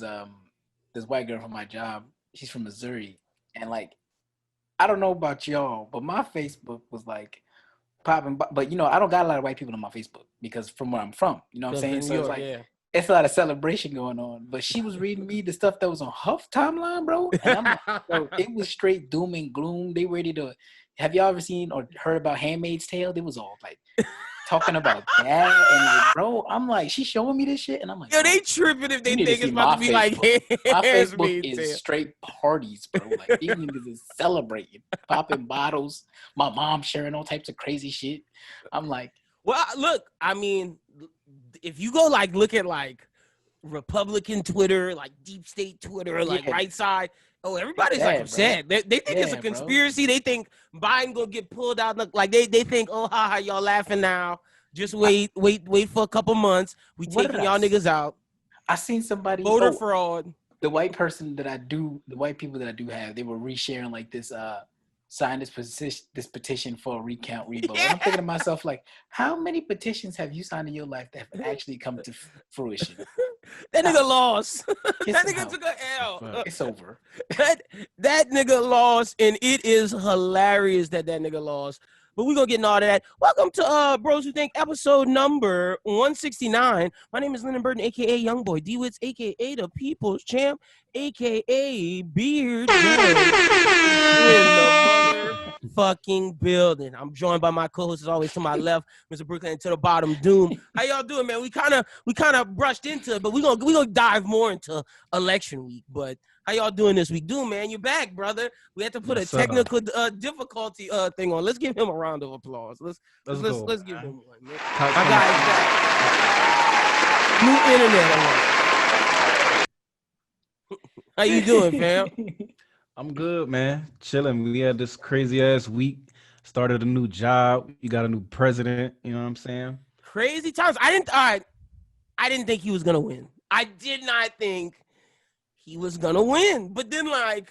was this white girl from my job. She's from Missouri, and like I don't know about y'all, but my Facebook was like popping. But you know, I don't got a lot of white people on my Facebook because from where I'm from, you know what I'm saying. So it's like it's a lot of celebration going on. But she was reading me the stuff that was on Huff timeline, bro, and I'm like, bro, it was straight doom and gloom. They ready to. Have y'all ever seen or heard about Handmaid's Tale? It was all like talking about that, and like, bro, I'm like, she's showing me this shit, and I'm like, yo, they tripping if they think it's about to be Facebook. like my Facebook is straight parties, bro. Like these niggas is celebrating, popping bottles. My mom sharing all types of crazy shit. I'm like, well, look, I mean, if you go like look at like Republican Twitter, like deep state Twitter, like right side. Oh, everybody's like upset. They think it's a conspiracy. Bro. They think Biden gonna get pulled out. Like they think, oh, haha, y'all laughing now. Just wait for a couple months. We taking y'all niggas out. I seen somebody voter fraud. The white people that I do have, they were resharing like this. Sign this petition for a recount revote. Yeah. I'm thinking to myself, like, how many petitions have you signed in your life that have actually come to fruition? That nigga lost. That nigga took a L. It's over. That nigga lost, and it is hilarious that nigga lost. But we're going to get into all of that. Welcome to Bros Who Think, episode number 169. My name is Lyndon Burton, a.k.a. Youngboy D-Wits, a.k.a. the People's Champ, a.k.a. Beard in the motherfucking building. I'm joined by my co-host, as always, to my left, Mr. Brooklyn, and to the bottom, Doom. How y'all doing, man? We kind of brushed into it, but we're gonna dive more into election week. But how y'all doing this week? Doom, man, you're back, brother. We had to put a technical difficulty thing on. Let's give him a round of applause. Let's give him one, man. My guy's back. New internet. How you doing, fam? I'm good, man. Chilling. We had this crazy ass week. Started a new job. You got a new president. You know what I'm saying? Crazy times. I didn't think he was gonna win. I did not think he was gonna win. But then, like,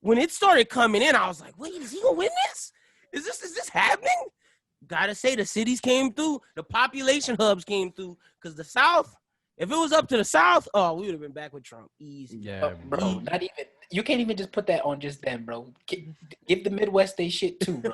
when it started coming in, I was like, wait, is he gonna win this? Is this happening? Gotta say, the cities came through, the population hubs came through, because the South, if it was up to the South, oh, we would have been back with Trump. Easy. Yeah, bro. Not even. You can't even just put that on just them, bro. Give the Midwest they shit too, bro.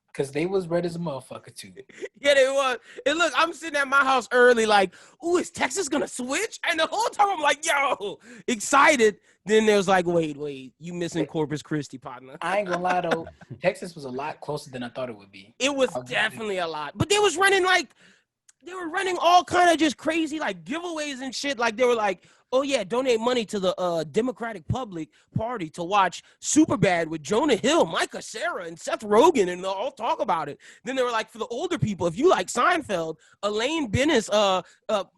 Because they was red as a motherfucker too. Yeah, they was. And look, I'm sitting at my house early like, ooh, is Texas going to switch? And the whole time I'm like, yo, excited. Then there's like, wait, you missing Corpus Christi, partner. I ain't going to lie, though. Texas was a lot closer than I thought it would be. It was definitely a lot. But they were running all kind of just crazy like giveaways and shit. Like they were like, oh yeah, donate money to the Democratic Public Party to watch Superbad with Jonah Hill, Micah Cera, and Seth Rogen, and they'll all talk about it. Then they were like, for the older people, if you like Seinfeld, Elaine Bennis,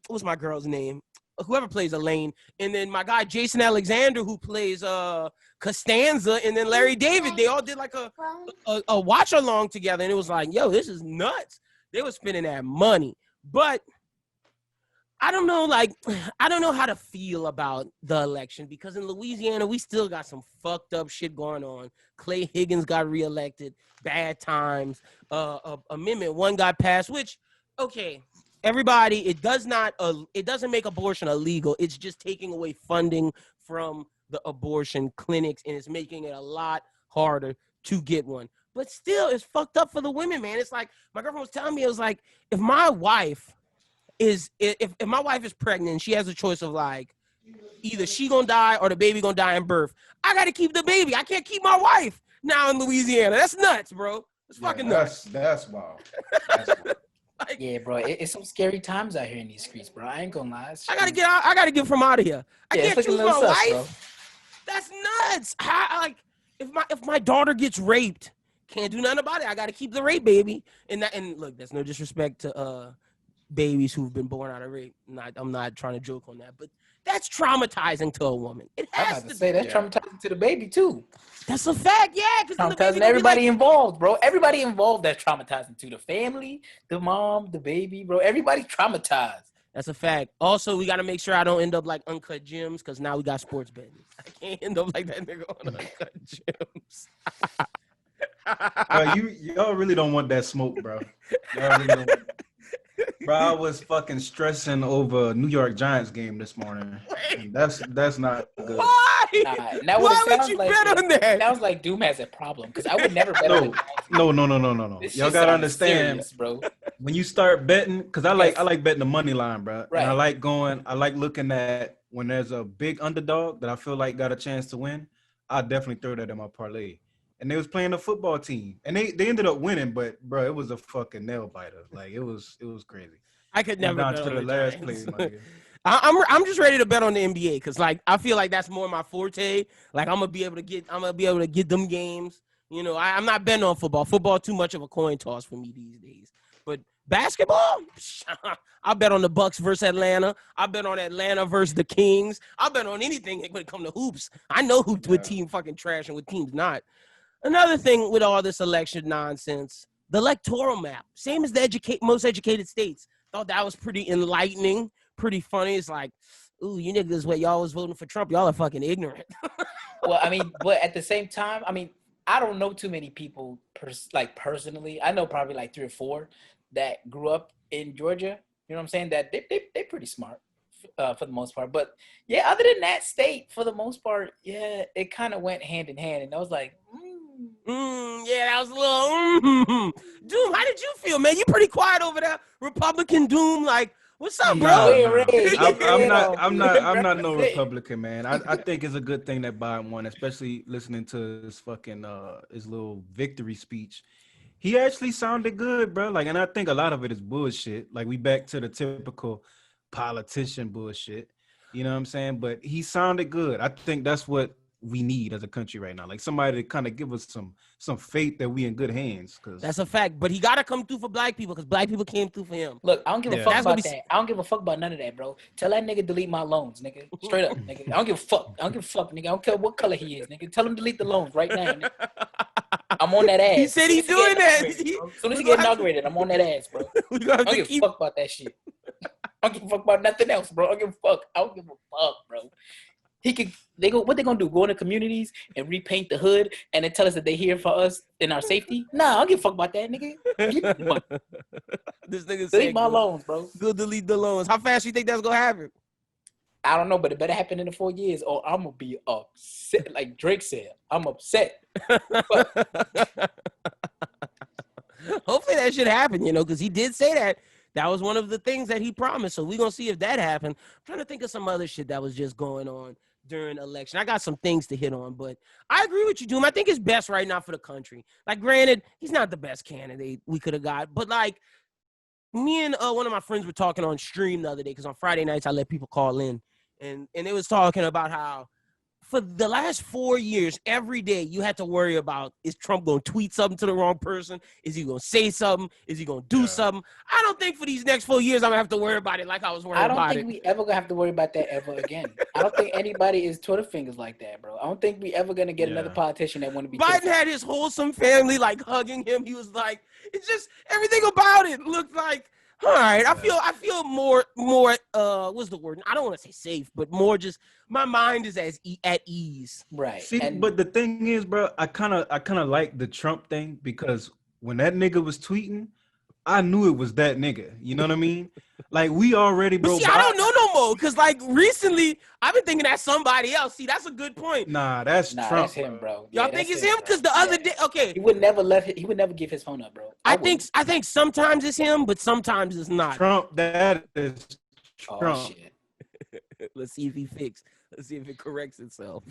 what's my girl's name? Whoever plays Elaine, and then my guy Jason Alexander, who plays Costanza, and then Larry David, they all did like a watch along together, and it was like, yo, this is nuts. They were spending that money. But I don't know how to feel about the election, because in Louisiana, we still got some fucked up shit going on. Clay Higgins got reelected, bad times. Amendment 1 got passed, which, okay, everybody, it doesn't make abortion illegal. It's just taking away funding from the abortion clinics, and it's making it a lot harder to get one. But still, it's fucked up for the women, man. It's like, my girlfriend was telling me, it was like, if my wife is pregnant and she has a choice of like, either she gonna die or the baby gonna die in birth, I gotta keep the baby. I can't keep my wife now in Louisiana. That's nuts, bro. It's fucking nuts. That's wild. That's wild. Like, yeah, bro. It's some scary times out here in these streets, bro. I ain't gonna lie. I gotta get out. I gotta get from out of here. I can't choose my wife. Bro. That's nuts. If my daughter gets raped, can't do nothing about it. I got to keep the rape baby. And look, there's no disrespect to babies who've been born out of rape. I'm not trying to joke on that, but that's traumatizing to a woman. It has to say that's traumatizing to the baby too. That's a fact, yeah. Because traumatizing everybody involved, bro. Everybody involved, that's traumatizing to the family, the mom, the baby, bro. Everybody's traumatized. That's a fact. Also, we got to make sure I don't end up like Uncut Gems, because now we got sports betting. I can't end up like that nigga on Uncut Gems. Y'all really don't want that smoke, bro. Y'all really don't. Bro, I was fucking stressing over a New York Giants game this morning. Wait. That's not good. Why? Now what Why it would sounds you like bet on that? sounds like Doom has a problem because I would never bet on the Giants. No. This Y'all shit gotta sounded understand, serious, bro. when you start betting, because I Yes. like betting the money line, bro. Right. And I like looking at when there's a big underdog that I feel like got a chance to win. I definitely throw that in my parlay. And they was playing a football team, and they ended up winning, but bro, it was a fucking nail biter. Like it was crazy. I could never Down bet to on the the last Giants. play, my nigga. I'm just ready to bet on the NBA because like I feel like that's more my forte. Like I'm gonna be able to get them games. You know, I'm not betting on football. Football too much of a coin toss for me these days. But basketball, I bet on the Bucks versus Atlanta. I bet on Atlanta versus the Kings. I bet on anything when it comes to hoops. I know what team fucking trash and what team's not. Another thing with all this election nonsense, the electoral map, same as the most educated states. Thought that was pretty enlightening, pretty funny. It's like, ooh, you niggas, where y'all was voting for Trump, y'all are fucking ignorant. Well, I mean, but at the same time, I mean, I don't know too many people personally. I know probably like 3 or 4 that grew up in Georgia. You know what I'm saying? That they pretty smart for the most part. But yeah, other than that state, for the most part, yeah, it kind of went hand in hand. And I was like, Yeah, that was a little. Doom, how did you feel, man? You pretty quiet over there, Republican Doom. Like, what's up, bro? I'm not no Republican, man. I think it's a good thing that Biden won, especially listening to his fucking his little victory speech. He actually sounded good, bro. Like, and I think a lot of it is bullshit. Like, we back to the typical politician bullshit. You know what I'm saying? But he sounded good. I think that's what we need as a country right now. Like somebody to kind of give us some faith that we in good hands. Cause that's a fact. But he gotta come through for black people because black people came through for him. Look, I don't give a fuck about that. I don't give a fuck about none of that, bro. Tell that nigga delete my loans, nigga. Straight up, nigga. I don't give a fuck. Nigga. I don't care what color he is, nigga. Tell him delete the loans right now, nigga. I'm on that ass. He said he's doing that. As soon as he get inaugurated, I'm on that ass, bro. I don't give a fuck about that shit. I don't give a fuck about nothing else, bro. I don't give a fuck. I don't give a fuck, bro. What they gonna do? Go into communities and repaint the hood and then tell us that they here for us in our safety? Nah, I don't give a fuck about that, nigga. This nigga delete my loans, bro. Go delete the loans. How fast you think that's gonna happen? I don't know, but it better happen in the 4 years or I'm gonna be upset. Like Drake said, I'm upset. Hopefully that should happen, because he did say that. That was one of the things that he promised. So we're gonna see if that happened. I'm trying to think of some other shit that was just going on during election. I got some things to hit on, but I agree with you, Doom. I think it's best right now for the country. Like, granted, he's not the best candidate we could have got, but like me and one of my friends were talking on stream the other day because on Friday nights I let people call in, and it was talking about how for the last 4 years, every day you had to worry about, is Trump going to tweet something to the wrong person? Is he going to say something? Is he going to do something? I don't think for these next 4 years I'm going to have to worry about it like I was worried about it. I don't think we ever going to have to worry about that ever again. I don't think anybody is Twitter fingers like that, bro. I don't think we ever going to get another politician that want to be Biden had his wholesome family like hugging him. He was like, it's just everything about it looked like, all right, I feel more what's the word? I don't want to say safe, but more just my mind is at ease. Right. See, but the thing is, bro, I kind of like the Trump thing because when that nigga was tweeting, I knew it was that nigga. You know what I mean? Like we already, bro. See, I don't know no more because like recently I've been thinking that's somebody else. See, that's a good point. Nah, that's Trump. That's him, bro. Y'all think it's him? Because the other day, okay, he would never give his phone up, bro. I think sometimes it's him, but sometimes it's not. Trump, that is Trump. Oh, shit. Let's see if he fixed. Let's see if it corrects itself.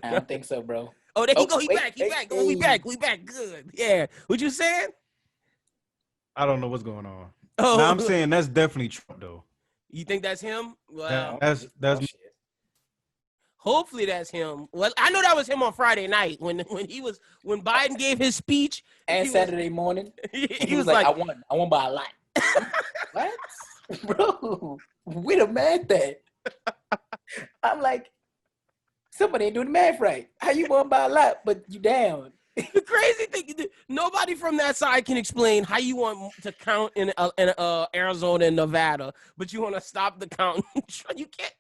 I don't think so, bro. Oh, there he go. He back. Oh, we back. Good. Yeah. What you saying? I don't know what's going on. Oh, now, I'm saying that's definitely Trump, though. You think that's him? Well, that's. Hopefully that's him. Well, I know that was him on Friday night when Biden gave his speech and Saturday morning. He was like, I won by a lot. What, bro? We the math that. I'm like, somebody ain't doing the math right. How you won by a lot, but you down? The crazy thing, nobody from that side can explain how you want to count in Arizona and Nevada, but you want to stop the count. You can't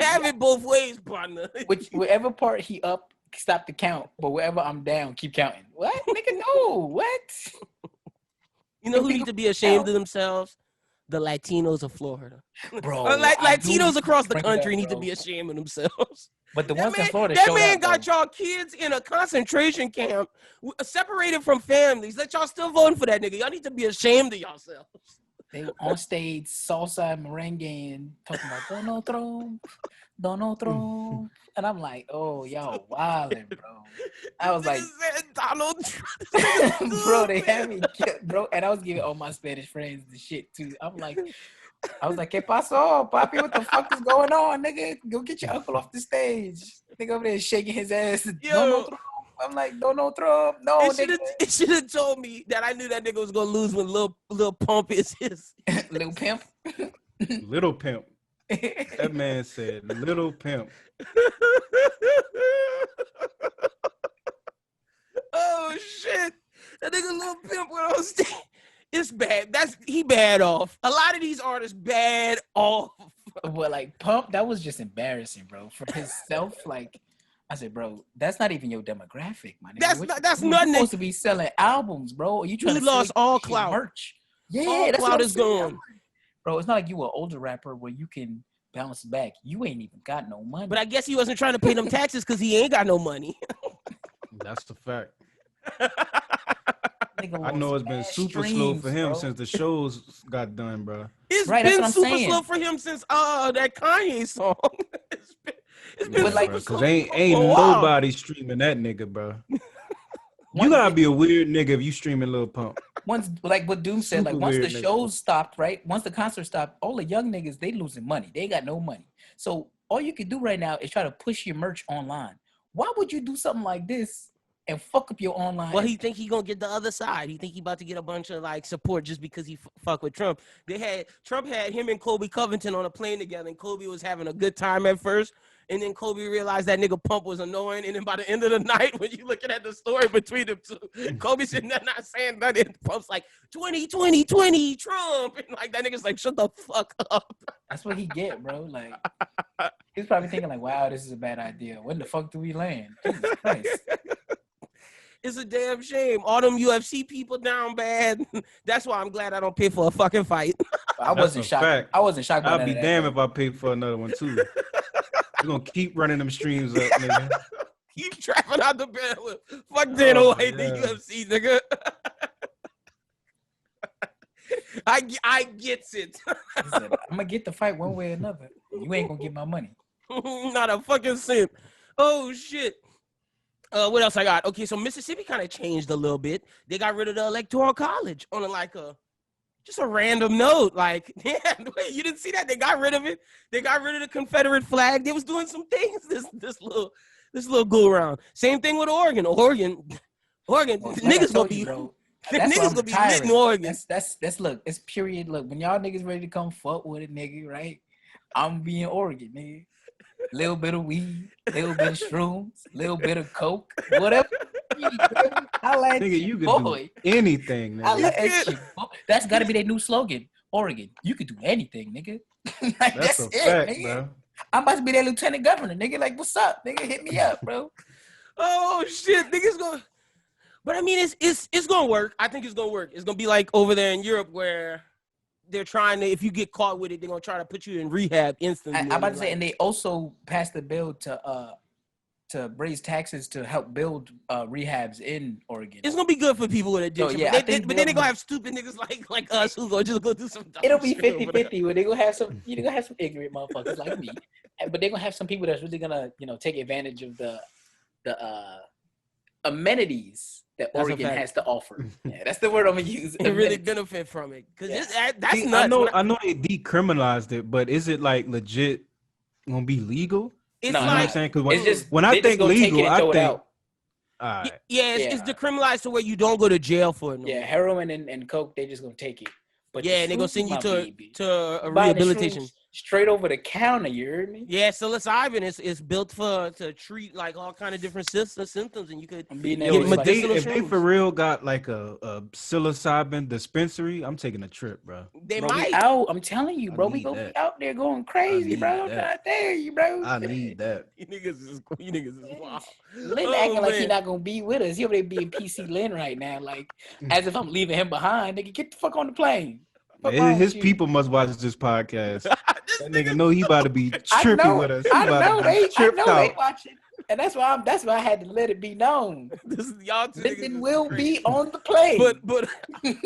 have it both ways, partner. Whatever part he up, stop the count, but wherever I'm down, keep counting. What? Nigga, no. What? You know who need to be ashamed of themselves? The Latinos of Florida. Bro. Latinos across the country need to be ashamed of themselves. But the ones in Florida that showed man up, got y'all kids in a concentration camp, separated from families. That y'all still voting for that nigga. Y'all need to be ashamed of yourselves. They were on stage, salsa and merengue, and talking about Donald Trump. And I'm like, oh, y'all wildin', bro. I was like, Donald Trump. bro, they had me, bro. And I was giving all my Spanish friends the shit, too. I was like, ¿Qué pasó, papi? What the fuck is going on, nigga? Go get your uncle off the stage. Nigga over there shaking his ass. Donald Trump. I'm like, Donald Trump. No, it should have told me that I knew that nigga was gonna lose when Lil Pump is his. Lil Pimp. Little Pimp. That man said Little Pimp. Oh shit! That nigga Lil Pimp went on stage. It's bad. He bad off. A lot of these artists bad off. Well, like Pump, that was just embarrassing, bro. For himself, like I said, bro, that's not even your demographic, my nigga. That's you're nothing. Supposed to be selling albums, bro. Are you trying We to lost all clout. Merch? Yeah, all that's clout is gone, bro. It's not like you an older rapper where you can bounce back. You ain't even got no money. But I guess he wasn't trying to pay them taxes because he ain't got no money. That's the fact. I know it's been super slow for him since the shows got done, bro. It's been super slow for him since that Kanye song. It's been like, because ain't nobody streaming that nigga, bro. You gotta be a weird nigga if you streaming Lil Pump. Once, like what Doom said, like once the shows stopped, right? Once the concert stopped, all the young niggas, they losing money. They got no money. So all you can do right now is try to push your merch online. Why would you do something like this and fuck up your online? Well, he think he gonna get the other side. He think he about to get a bunch of like support just because he fuck with Trump. Trump had him and Kobe Covington on a plane together, and Kobe was having a good time at first, and then Kobe realized that nigga Pump was annoying, and then by the end of the night, when you looking at the story between them two, Kobe sitting there not saying nothing. Pump's like 20 Trump, and like that nigga's like shut the fuck up. That's what he get, bro. Like he's probably thinking like, wow, this is a bad idea. When the fuck do we land? Jesus Christ. It's a damn shame. All them UFC people down bad. That's why I'm glad I don't pay for a fucking fight. I wasn't shocked. Fact. I wasn't shocked. I'd be damned if I paid for another one too. You're gonna keep running them streams up, nigga. Keep trapping out the bed. Fuck Dana White, the UFC, nigga. I gets it. Said, I'm gonna get the fight one way or another. You ain't gonna get my money. Not a fucking cent. Oh shit. What else I got? Okay, so Mississippi kind of changed a little bit. They got rid of the Electoral College on just a random note. Like, yeah, wait, you didn't see that? They got rid of it. They got rid of the Confederate flag. They was doing some things this little go around. Same thing with Oregon. Oregon, niggas gonna be bro. niggas gonna be lit in Oregon. That's look. It's period. Look, when y'all niggas ready to come fuck with it, nigga, right? I'm being Oregon, nigga. Little bit of weed, little bit of shrooms, little bit of coke, whatever. I like nigga, you can do anything. Nigga. I like you. That's got to be their new slogan. Oregon, you can do anything, nigga. Like, that's a it, fact, nigga. bro. I'm about to be their lieutenant governor, nigga. Like, what's up, nigga? Hit me up, bro. Oh shit, niggas going. But I mean, it's gonna work. I think it's gonna work. It's gonna be like over there in Europe where they're trying to, if you get caught with it, they're gonna try to put you in rehab instantly. I'm about to say, and they also passed the bill to raise taxes to help build rehabs in Oregon. It's gonna be good for people with addiction. So, yeah, but then they're gonna have stupid niggas like us who gonna just go do some dumb It'll be shit 50-50 where they're gonna have some ignorant motherfuckers like me. But they're gonna have some people that's really gonna, take advantage of the amenities that Oregon has to offer. Yeah, that's the word I'm gonna use. They really benefit from it. Cause that's See, nuts. I know they decriminalized it, but is it like legit gonna be legal? It's no, you know what I'm saying? Because when I think legal, I think all right. It's decriminalized to where you don't go to jail for it. Heroin and coke, they just gonna take it. But they're gonna send you to a rehabilitation. straight over the counter. You heard me? Yeah, psilocybin is built to treat like all kind of different symptoms, and you could I'm being get that medicinal if they shrooms. for real got like a psilocybin dispensary, I'm taking a trip, bro. They Bro, might. we out. I'm telling you, I bro. We need gonna that. be out there going crazy, need bro. I'm that. trying to tell you, bro. I need that. You niggas is wild. Lynn Oh, acting like he man. not gonna be with us. He over there being PC Lynn right now, like as if I'm leaving him behind. Nigga, get the fuck on the plane. Fuck wrong His with you? people must watch this podcast. This That nigga know he about to be I trippy know, with us. He I about know to be they, I tripped know they out. watching, and that's why I had to let it be known. y'all two niggas Lyndon is will crazy. be on the plane. But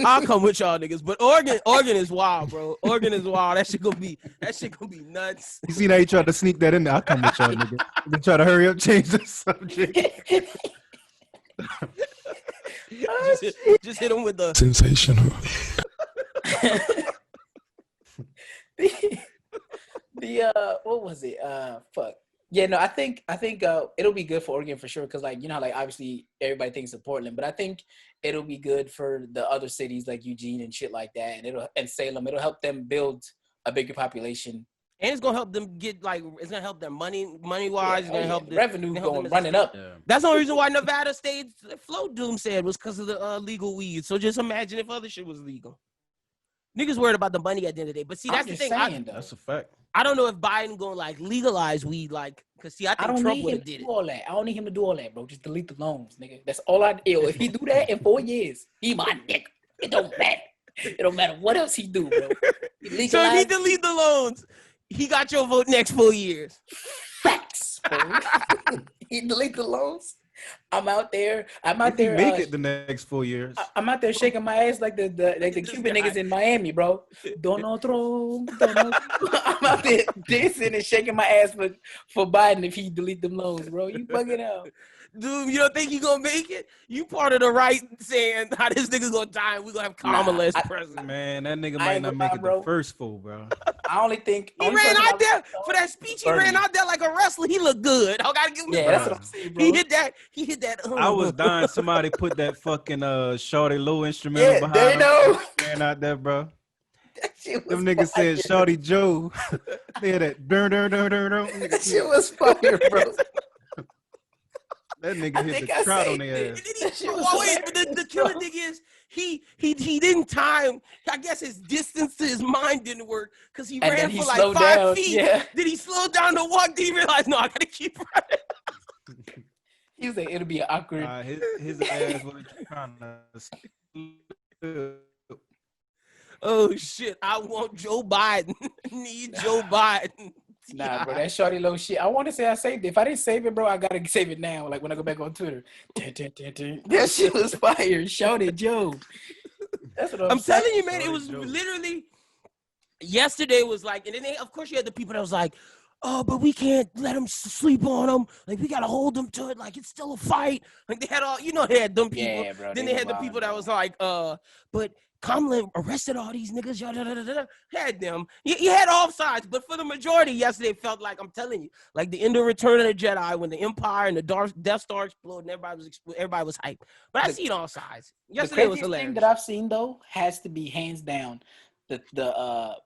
I'll come with y'all niggas. But Oregon is wild, bro. Oregon is wild. That shit gonna be nuts. You see how he tried to sneak that in there? I'll come with y'all, nigga. They try to hurry up, change the subject. Just hit him with the Sensational. What was it? Fuck. Yeah, no, I think it'll be good for Oregon for sure, because like, you know, like obviously everybody thinks of Portland, but I think it'll be good for the other cities like Eugene and shit like that, and Salem. It'll help them build a bigger population. and it's gonna help them get it's gonna help them money wise. It's gonna help them revenue help them going as running a up. Yeah. That's the only reason why Nevada stayed afloat. Doom said was because of the legal weed. So just imagine if other shit was legal. Niggas worried about the money at the end of the day. But see, that's I'm the just thing. saying, though. That's a fact. I don't know if Biden gonna like legalize weed, like, cause see, I I think don't Trump need would him have to did do it. all that. I don't need him to do all that, bro. Just delete the loans, nigga. That's all I do. If he do that in 4 years, he my nigga. It don't matter. It don't matter what else he do, bro. He So if he legalize delete the loans, he got your vote next 4 years. facts, bro. He delete the loans. I'm out there. If he make it the next 4 years. I'm out there shaking my ass like the This Cuban guy. niggas in Miami, bro. Donotro. I'm out there dancing and shaking my ass for Biden if he delete them loans, bro. You bugging out. Dude, you don't think he gonna make it? You part of the right saying how this nigga gonna die and we gonna have Kamala as president. Man, that nigga I might ain't not gonna make lie, it bro. the first full, bro. I only think He only ran person out I there saw for that speech. He Bernie. ran out there like a wrestler. He looked good. I gotta give him Yeah, the that's props. what I'm saying, bro. He hit that. I was dying somebody put that fucking Shawty Low instrumental Yeah, behind they him. know. Ran out there, bro. That shit was Them niggas fire. said Shawty Joe. They had that dun. That shit was fire, bro. That nigga I hit think the I crowd saved on their it. ass. That shit was Oh, wait, but the hilarious, killer bro. thing is he didn't time. I guess his distance to his mind didn't work because he And ran then he for like slowed 5 down. feet. Yeah. Then he slowed down to walk. Then he realized, no, I gotta keep running. He was like, it'll be awkward. His ass was trying to. Oh shit! I want Joe Biden. Need Joe Biden. Nah, bro, that Shawty Low shit. I want to say I saved it. If I didn't save it, bro, I gotta save it now. Like when I go back on Twitter. That shit was fire. Shawty Joe. That's what I'm saying. telling you, man. It Sorry, was Joe. literally yesterday. Was like, and then of course you had the people that was like, oh, but we can't let him sleep on him. Like we gotta hold him to it. Like it's still a fight. Like they had all, they had them people. Yeah, bro. Then they had the people that was like, but Kamala arrested all these niggas. Had them. You had all sides, but for the majority, yesterday it felt like, I'm telling you, like the end of Return of the Jedi when the Empire and the Death Star exploded and everybody was hyped. But I seen all sides. Yesterday The was craziest hilarious. thing that I've seen though has to be hands down the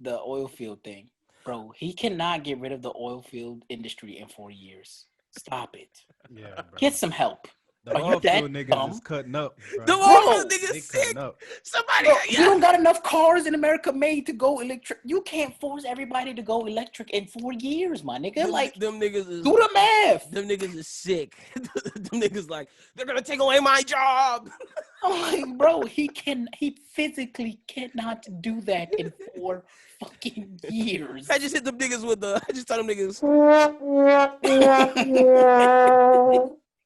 oil field thing, bro. He cannot get rid of the oil field industry in 4 years. Stop it. Yeah, bro. Get some help. The Are you oil that field niggas dumb? is cutting up. Bro. The Bro, oil They niggas cutting sick. up. Somebody, Bro, you don't got enough cars in America made to go electric. You can't force everybody to go electric in 4 years, my nigga. Like, them niggas is do the math. them niggas is sick. Them niggas like, they're gonna take away my job. I'm like, bro, he physically cannot do that in 4 fucking years. I just hit them niggas with I just told them niggas.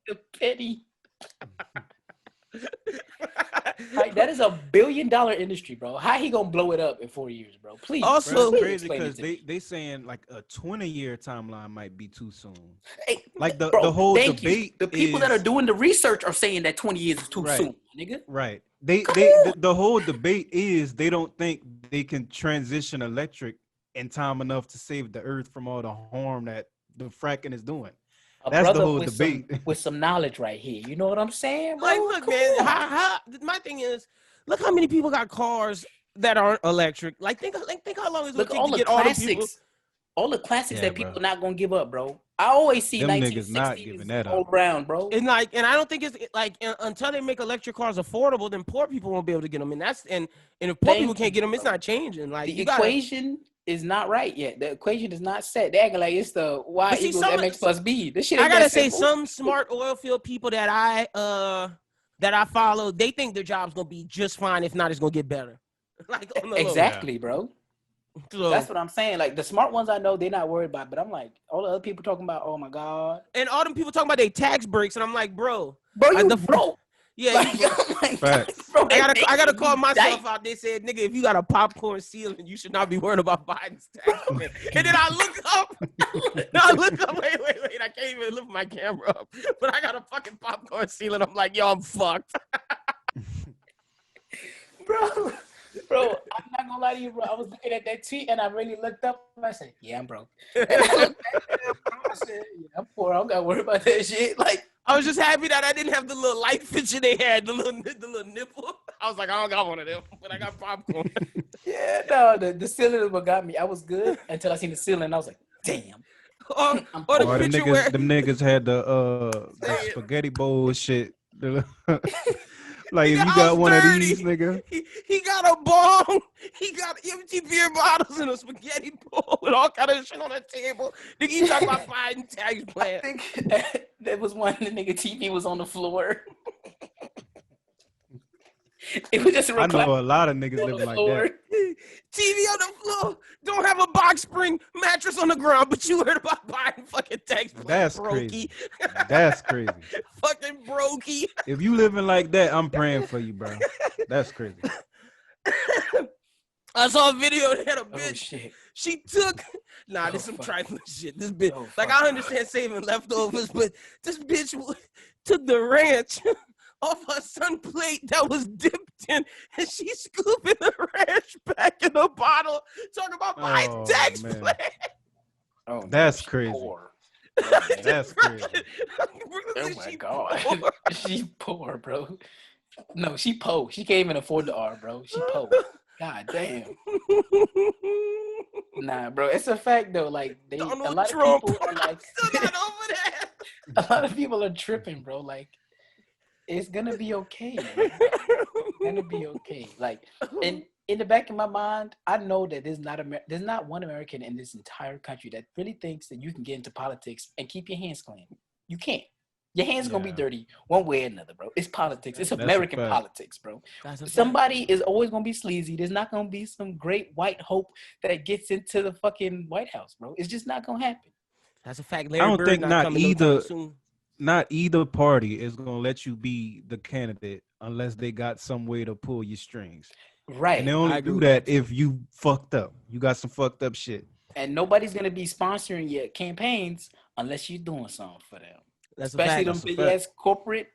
The penny. Like, that is $1 billion industry, bro. How he gonna blow it up in 4 years, bro? Please. Also, Bro, please it's crazy explain it because to me. they saying like a 20-year timeline might be too soon. Hey, Like the bro, whole thank you. debate. The people that are doing the research are saying that 20 years is too Right. soon, nigga. Right. The whole debate is they don't think they can transition electric in time enough to save the earth from all the harm that the fracking is doing. A That's the brother whole with debate. with some knowledge right here. You know what I'm saying, bro? like, look, Come man. on. My thing is, look how many people got cars that aren't electric. Like think how long it's gonna take to get all the people. All the classics that people are not gonna give up, bro. I always see them 1960s niggas not giving that all up around, bro. And I don't think it's like until they make electric cars affordable, then poor people won't be able to get them. And if poor people can't get them, it's not changing. Like the equation is not right yet. The equation is not set. They're acting like it's the Y equals MX plus B. This shit. I gotta say, some smart oil field people that I follow, they think their job's gonna be just fine. If not, it's gonna get better. Like exactly, bro. So, that's what I'm saying. Like the smart ones I know, they're not worried about. But I'm like, all the other people talking about, oh my god, and all them people talking about their tax breaks, and I'm like, bro, you broke. Yeah, like, bro, I gotta call myself out. They said, nigga, if you got a popcorn ceiling, you should not be worried about Biden's tax. And then I look up. Wait, I can't even lift my camera up. But I got a fucking popcorn ceiling. I'm like, yo, I'm fucked. Bro, I'm not gonna lie to you, bro. I was looking at that tweet and I really looked up and I said, yeah, I'm broke. And I looked at it, bro. I said, yeah, I'm poor. I don't gotta worry about that shit. Like, I was just happy that I didn't have the little light fixture they had, the little nipple. I was like, I don't got one of them, but I got popcorn. Yeah, no, the ceiling is what got me. I was good until I seen the ceiling and I was like, damn. Or them niggas had the spaghetti bowl shit. Like, if you got one of these, nigga. He got a bong. He got empty beer bottles and a spaghetti bowl with all kind of shit on the table. Nigga, you talking about Biden tax plan. I think there was one, the nigga TV was on the floor. It was just a I know a lot of niggas living like that. TV on the floor. Don't have a box spring mattress on the ground, but you heard about Biden fucking tax plan. That's crazy. That's crazy. Fucking brokey. If you living like that, I'm praying for you, bro. That's crazy. I saw a video that had a bitch. Oh, shit. She took. Nah, this is some trifling shit. This bitch. I understand saving leftovers, but this bitch took the ranch off her son plate that was dipped in, and she's scooping the ranch back in the bottle, talking about my tax plan. Oh, that's crazy. That's crazy. Oh my god, she's poor, bro. No, she poor. She can't even afford the R, bro. She poor. God damn. Nah, bro, it's a fact though. Like a lot of people are like, still not over that. A lot of people are tripping, bro. Like, it's gonna be okay, man. It's gonna be okay. Like, and in the back of my mind, I know that there's not one American in this entire country that really thinks that you can get into politics and keep your hands clean. You can't. Your hands gonna be dirty one way or another, bro. It's politics. It's American politics, bro. Somebody is always gonna be sleazy. There's not gonna be some great white hope that gets into the fucking White House, bro. It's just not gonna happen. That's a fact. I don't think not either party is gonna let you be the candidate unless they got some way to pull your strings. Right. And they only do that if you fucked up. You got some fucked up shit. And nobody's gonna be sponsoring your campaigns unless you're doing something for them. That's especially them big ass corporate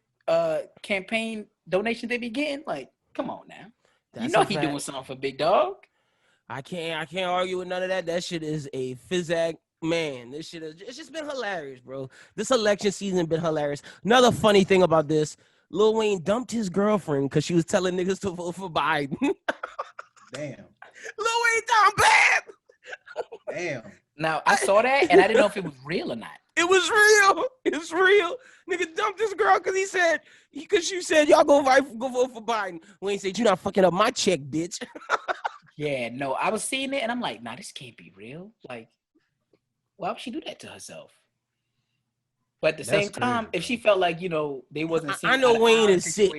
campaign donations they be getting. Like, come on now. You know he doing something for Big Dog. I can't argue with none of that. That shit is a phys-ag. Man, this shit it's just been hilarious, bro. This election season been hilarious. Another funny thing about this, Lil Wayne dumped his girlfriend because she was telling niggas to vote for Biden. Damn. Lil Wayne down bad. Damn. Now, I saw that, and I didn't know if it was real or not. It was real. It's real. Nigga dumped this girl because she said, y'all go vote for Biden. Wayne said, you're not fucking up my check, bitch. Yeah, no, I was seeing it, and I'm like, nah, this can't be real. Like, why would she do that to herself? But at the same time, crazy, if she felt like, you know, they wasn't sick. I know Wayne is sick.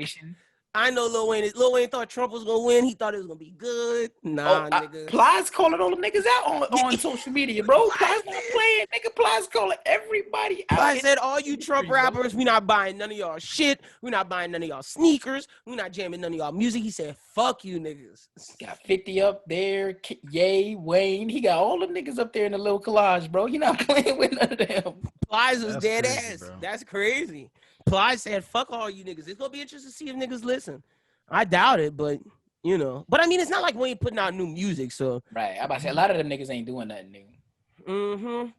I know Lil Wayne thought Trump was gonna win. He thought it was gonna be good. Nah, nigga. Plies calling all the niggas out on social media, bro. Plies not playing. Nigga, Plies calling everybody out. I said, all you Trump rappers, we not buying none of y'all shit. We not buying none of y'all sneakers. We not jamming none of y'all music. He said, fuck you niggas. Got 50 up there. Yay, Wayne. He got all the niggas up there in the little collage, bro. He not playing with none of them. Plies was dead ass. Bro. That's crazy. Ply said, fuck all you niggas. It's going to be interesting to see if niggas listen. I doubt it, but, you know. But, I mean, it's not like we ain't putting out new music, so. Right. I'm about to say, a lot of them niggas ain't doing nothing new. Mm-hmm.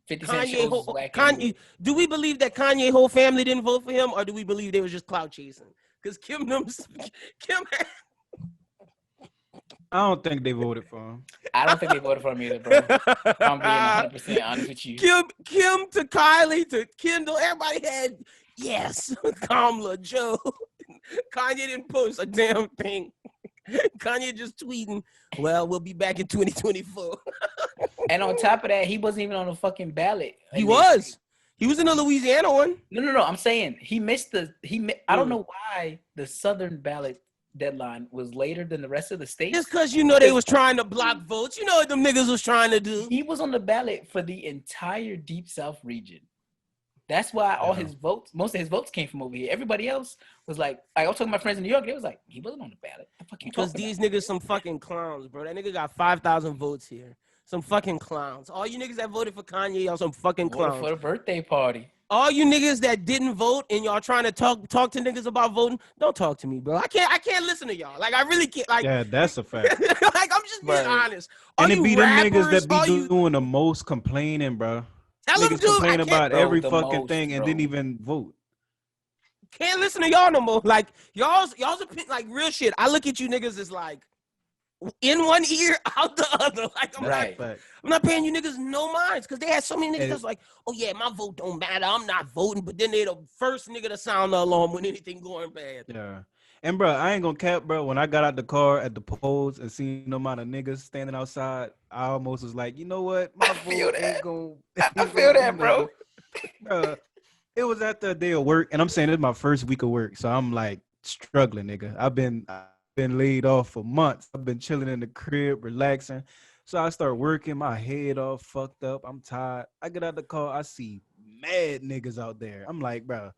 50 Cent shows Kanye, do we believe that Kanye whole family didn't vote for him, or do we believe they was just clout chasing? Because Kim I don't think they voted for him. I don't think they voted for him either, bro. I'm being 100% honest with you. Kim to Kylie to Kendall, everybody had yes. Kamala, Joe. Kanye didn't post a damn thing. Kanye just tweeting, well, we'll be back in 2024. And on top of that, he wasn't even on the fucking ballot. He was. He was in the Louisiana one. No. I'm saying he missed I don't know why the Southern ballot deadline was later than the rest of the states. Just because they was trying to block votes. You know what them niggas was trying to do. He was on the ballot for the entire Deep South region. That's why all his votes, most of his votes came from over here. Everybody else was like I was talking to my friends in New York. They was like, he wasn't on the ballot. The fuck you because these niggas some fucking clowns, bro. That nigga got 5,000 votes here. Some fucking clowns. All you niggas that voted for Kanye, y'all some fucking clowns. For the birthday party. All you niggas that didn't vote and y'all trying to talk to niggas about voting, don't talk to me, bro. I can't listen to y'all. Like I really can't. Like yeah, that's a fact. like I'm just being honest. And it be them niggas that be doing the most complaining, bro. Tell them, niggas dude, complain about every fucking most, thing and bro. didn't even vote. Can't listen to y'all no more. Like y'all's opinion, like real shit. I look at you niggas as like in one ear, out the other. Like I'm not paying you niggas no minds because they had so many niggas that's like, oh yeah, my vote don't matter. I'm not voting, but then they the first nigga to sound the alarm when anything going bad. Yeah. And bro, I ain't gonna cap, bro. When I got out the car at the polls and seen no amount of niggas standing outside, I almost was like, you know what? My vote ain't gonna. I feel that, bro. Bro, it was after a day of work, and I'm saying it's my first week of work, so I'm like struggling, nigga. I've been laid off for months. I've been chilling in the crib, relaxing. So I start working, my head all fucked up. I'm tired. I get out the car, I see mad niggas out there. I'm like, bro,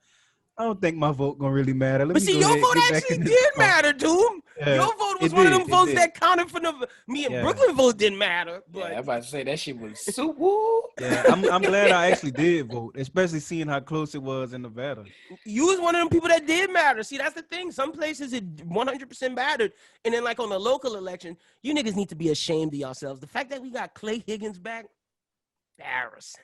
I don't think my vote gonna really matter. But see, your vote actually did matter, dude. Yeah, your vote was one of them votes that counted for me and Brooklyn vote didn't matter. But I'm about to say that shit was super. Yeah, I'm glad I actually did vote, especially seeing how close it was in Nevada. You was one of them people that did matter. See, that's the thing. Some places it 100% mattered, and then like on the local election, you niggas need to be ashamed of yourselves. The fact that we got Clay Higgins back, embarrassing.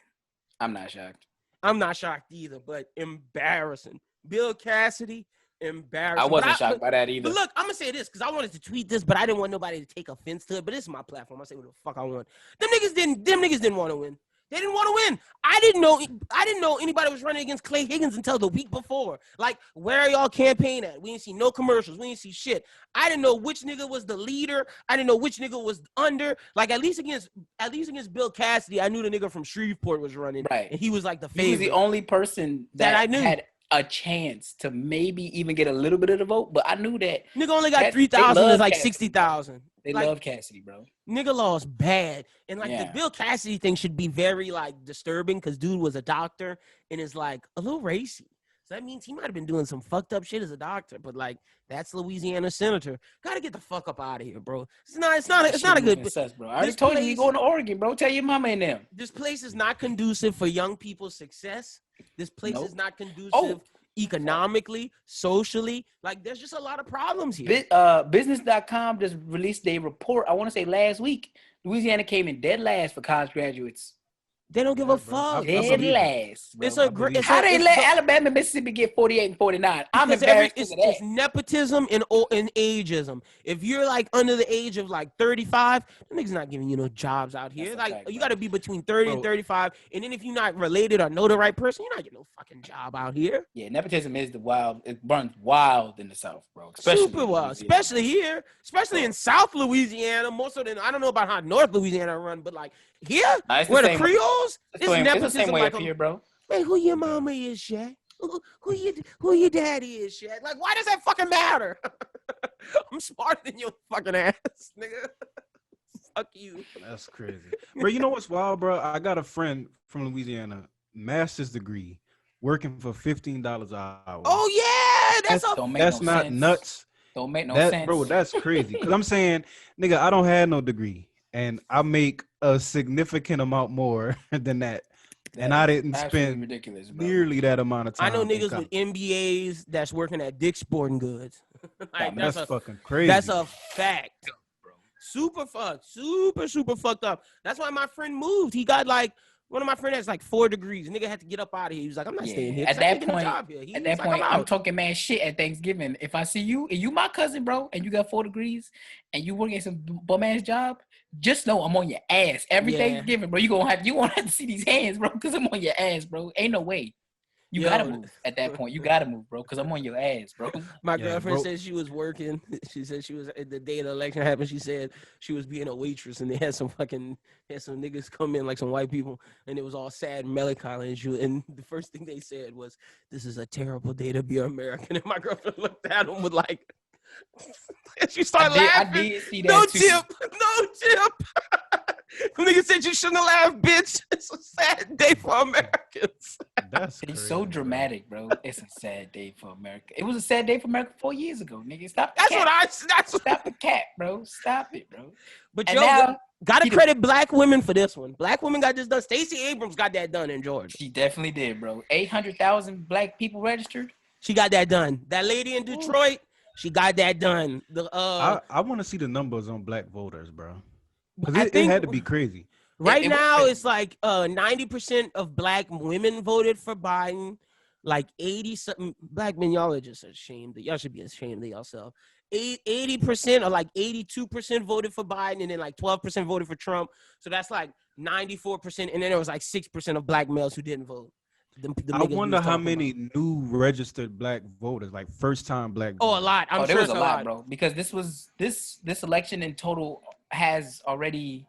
I'm not shocked. I'm not shocked either, but embarrassing. Bill Cassidy, embarrassing. I wasn't shocked by that either. But look, I'm gonna say this because I wanted to tweet this, but I didn't want nobody to take offense to it. But this is my platform. I say what the fuck I want. Them niggas didn't want to win. They didn't want to win. I didn't know anybody was running against Clay Higgins until the week before. Like, where are y'all campaign at? We didn't see no commercials. We didn't see shit. I didn't know which nigga was the leader. I didn't know which nigga was under. Like, at least against Bill Cassidy, I knew the nigga from Shreveport was running. Right. And he was like the favorite. He was the only person that I knew had a chance to maybe even get a little bit of the vote, but I knew that nigga only got 3,000 is like 60,000. They love Cassidy, bro. Nigga lost bad. And like the Bill Cassidy thing should be very like disturbing because dude was a doctor and is like a little racy. So that means he might have been doing some fucked up shit as a doctor, but like that's Louisiana senator. Gotta get the fuck up out of here, bro. It's not a good success, bro. I already told you you going to Oregon, bro. Tell your mama and them. This place is not conducive for young people's success. This place is not conducive economically, socially. Like there's just a lot of problems here. Business.com just released a report. I want to say last week. Louisiana came in dead last for college graduates. They don't give a fuck. Dead last. It's a great. How they let Alabama and Mississippi get 48 and 49? I'm embarrassed. It's nepotism and ageism. If you're like under the age of like 35, the niggas not giving you no jobs out here. Like you got to be between 30 and 35, and then if you're not related or know the right person, you're not getting no fucking job out here. Yeah, nepotism is the wild. It runs wild in the South, bro. Super wild, especially here, especially in South Louisiana. More so than I don't know about how North Louisiana run, but like here, where the Creoles, it's nepotism. It's the same way like up here, bro. Hey, who your mama is, Shaq? Who your daddy is, Shaq? Like, why does that fucking matter? I'm smarter than your fucking ass, nigga. Fuck you. That's crazy. Bro, you know what's wild, bro? I got a friend from Louisiana, master's degree, working for $15 an hour. Oh, yeah. That's not nuts. Don't make no sense. Bro, that's crazy. Because I'm saying, nigga, I don't have no degree. And I make a significant amount more than that. And I didn't spend ridiculous, nearly that amount of time. I know niggas with MBAs that's working at Dick's Sporting Goods. Like, that's fucking crazy. That's a fact. Super fucked up. That's why my friend moved. He got like One of my friends has like 4 degrees. Nigga had to get up out of here. He was like, I'm not staying here. At that point, I'm I'm talking mad shit at Thanksgiving. If I see you and you my cousin, bro, and you got 4 degrees and you working some bum ass job, just know I'm on your ass every Thanksgiving, bro. You won't have to see these hands, bro, because I'm on your ass, bro. Ain't no way. You gotta move at that point. You gotta move, bro, because I'm on your ass, bro. My girlfriend said she was working. She said she was the day the election happened. She said she was being a waitress, and they had some niggas come in, like some white people, and it was all sad and melancholy. And the first thing they said was, "This is a terrible day to be American." And my girlfriend looked at him with like, and she started laughing. I did see that no too. tip. Nigga said you shouldn't have laughed, bitch. It's a sad day for Americans. That's it's crazy, so dramatic, bro. It's a sad day for America. It was a sad day for America 4 years ago, nigga. Stop the cap, bro. Stop it, bro. But gotta credit black women for this one. Black women got this done. Stacey Abrams got that done in Georgia. She definitely did, bro. 800,000 black people registered. She got that done. That lady in Detroit, she got that done. I want to see the numbers on black voters, bro. Because it had to be crazy. Right now, it's like 90% of black women voted for Biden. Like 80-something black men, y'all are just ashamed. Y'all should be ashamed of yourself. 80% or like 82% voted for Biden, and then like 12% voted for Trump. So that's like 94%. And then there was like 6% of black males who didn't vote. I wonder how many new registered black voters, like first-time black voters. Oh, a lot. I'm sure there was a lot, bro. Because this election in total has already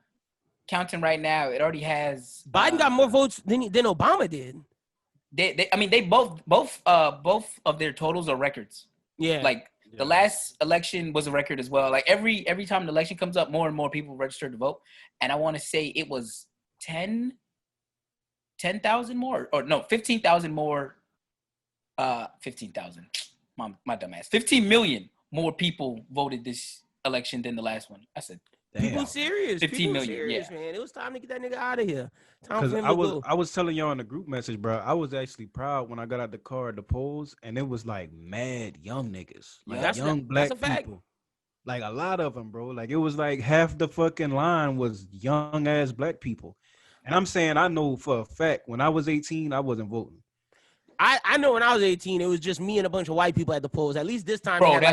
counting right now. It already has. Biden got more votes than Obama did. They both of their totals are records. Yeah. Like the last election was a record as well. Like every time an election comes up, more and more people register to vote. And I want to say it was 10,000 more, or no, 15,000 more. 15,000. My dumb ass. 15 million more people voted this election than the last one. I said, people serious. 15 million, serious, man. It was time to get that nigga out of here. Because I was telling y'all in the group message, bro. I was actually proud when I got out the car at the polls, and it was like mad young niggas, like black people, like a lot of them, bro. Like it was like half the fucking line was young ass black people, and I'm saying I know for a fact when I was 18, I wasn't voting. I know when I was 18, it was just me and a bunch of white people at the polls. At least this time, bro, they